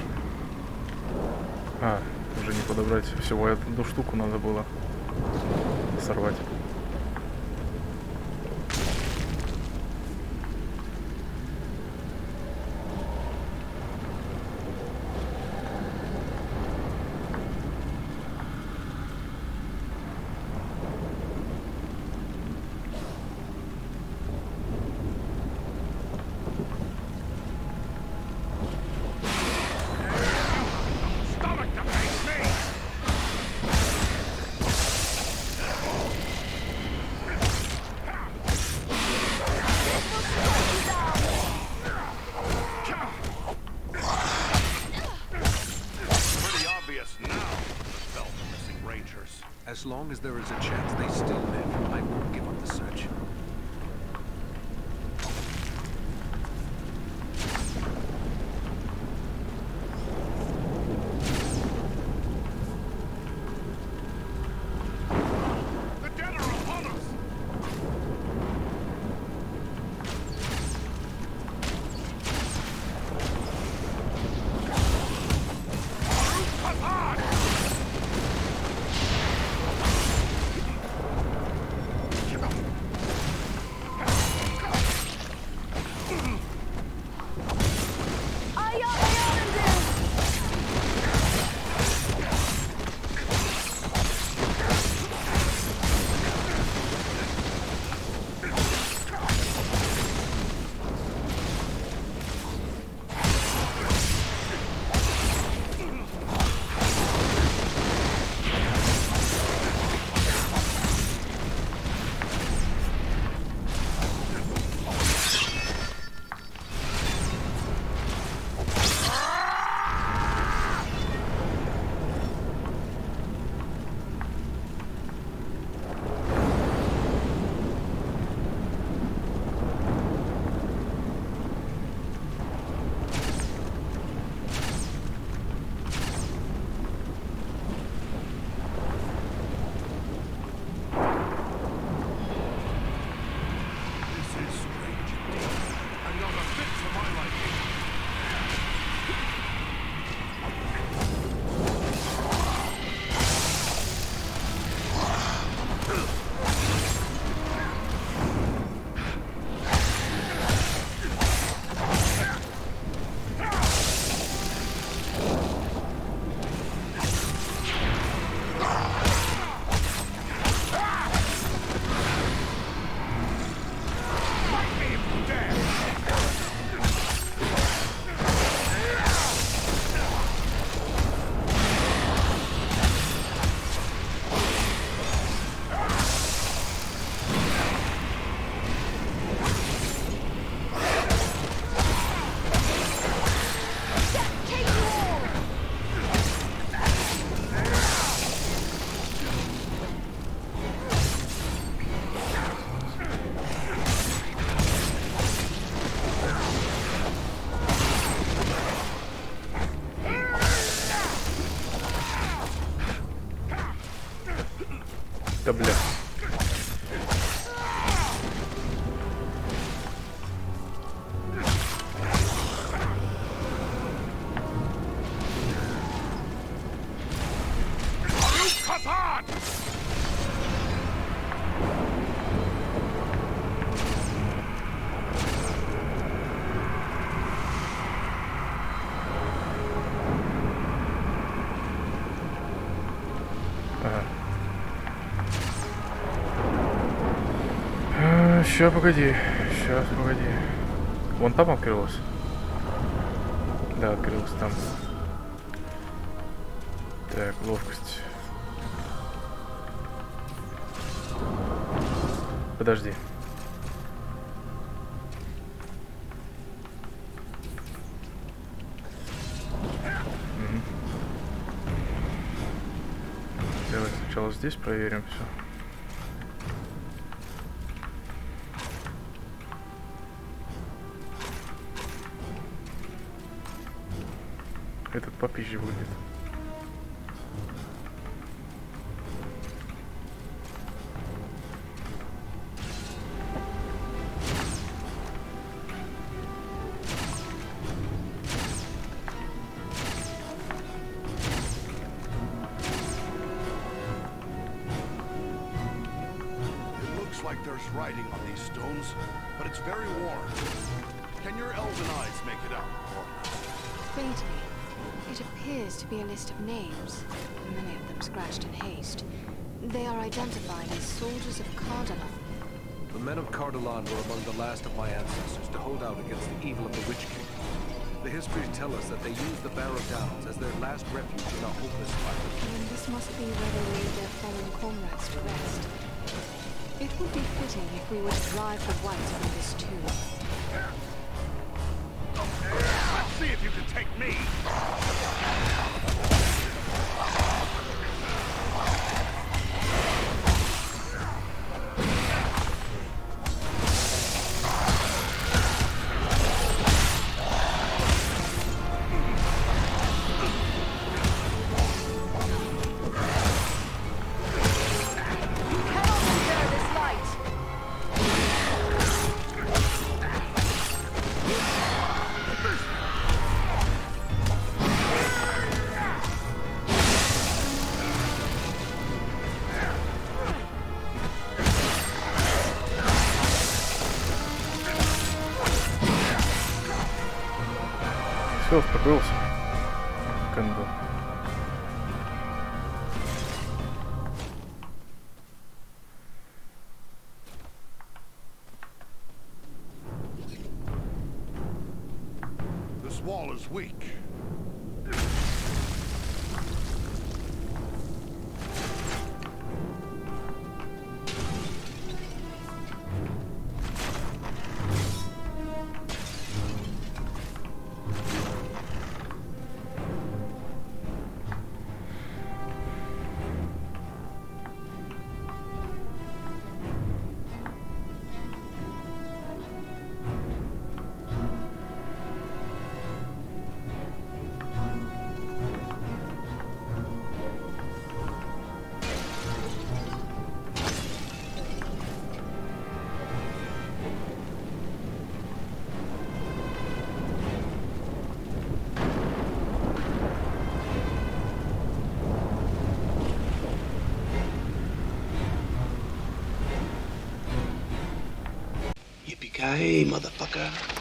А, уже не подобрать. Всего одну штуку надо было сорвать. As long as there is a chance they still live, I won't give up the search. The dead are upon us! Ща, погоди. Сейчас, погоди. Вон там открылось? Да, открылось там. Так, ловкость. Подожди. Давай сначала здесь проверим все. Этот попизже выглядит. Like there's writing on these stones, but it's very worn. Can your elven eyes make it out? Faintly. It appears to be a list of names, many of them scratched in haste. They are identified as soldiers of Cardinal. The men of Cardolan were among the last of my ancestors to hold out against the evil of the Witch King. The histories tell us that they used the Barrow Downs as their last refuge in a hopeless fight. And this must be where they laid their fallen comrades to rest. It would be fitting if we were to drive the whites from this tomb. Let's see if you can take me! Все, успокоился. Кэндл. This wall is weak. Yippee-ki-yay, motherfucker.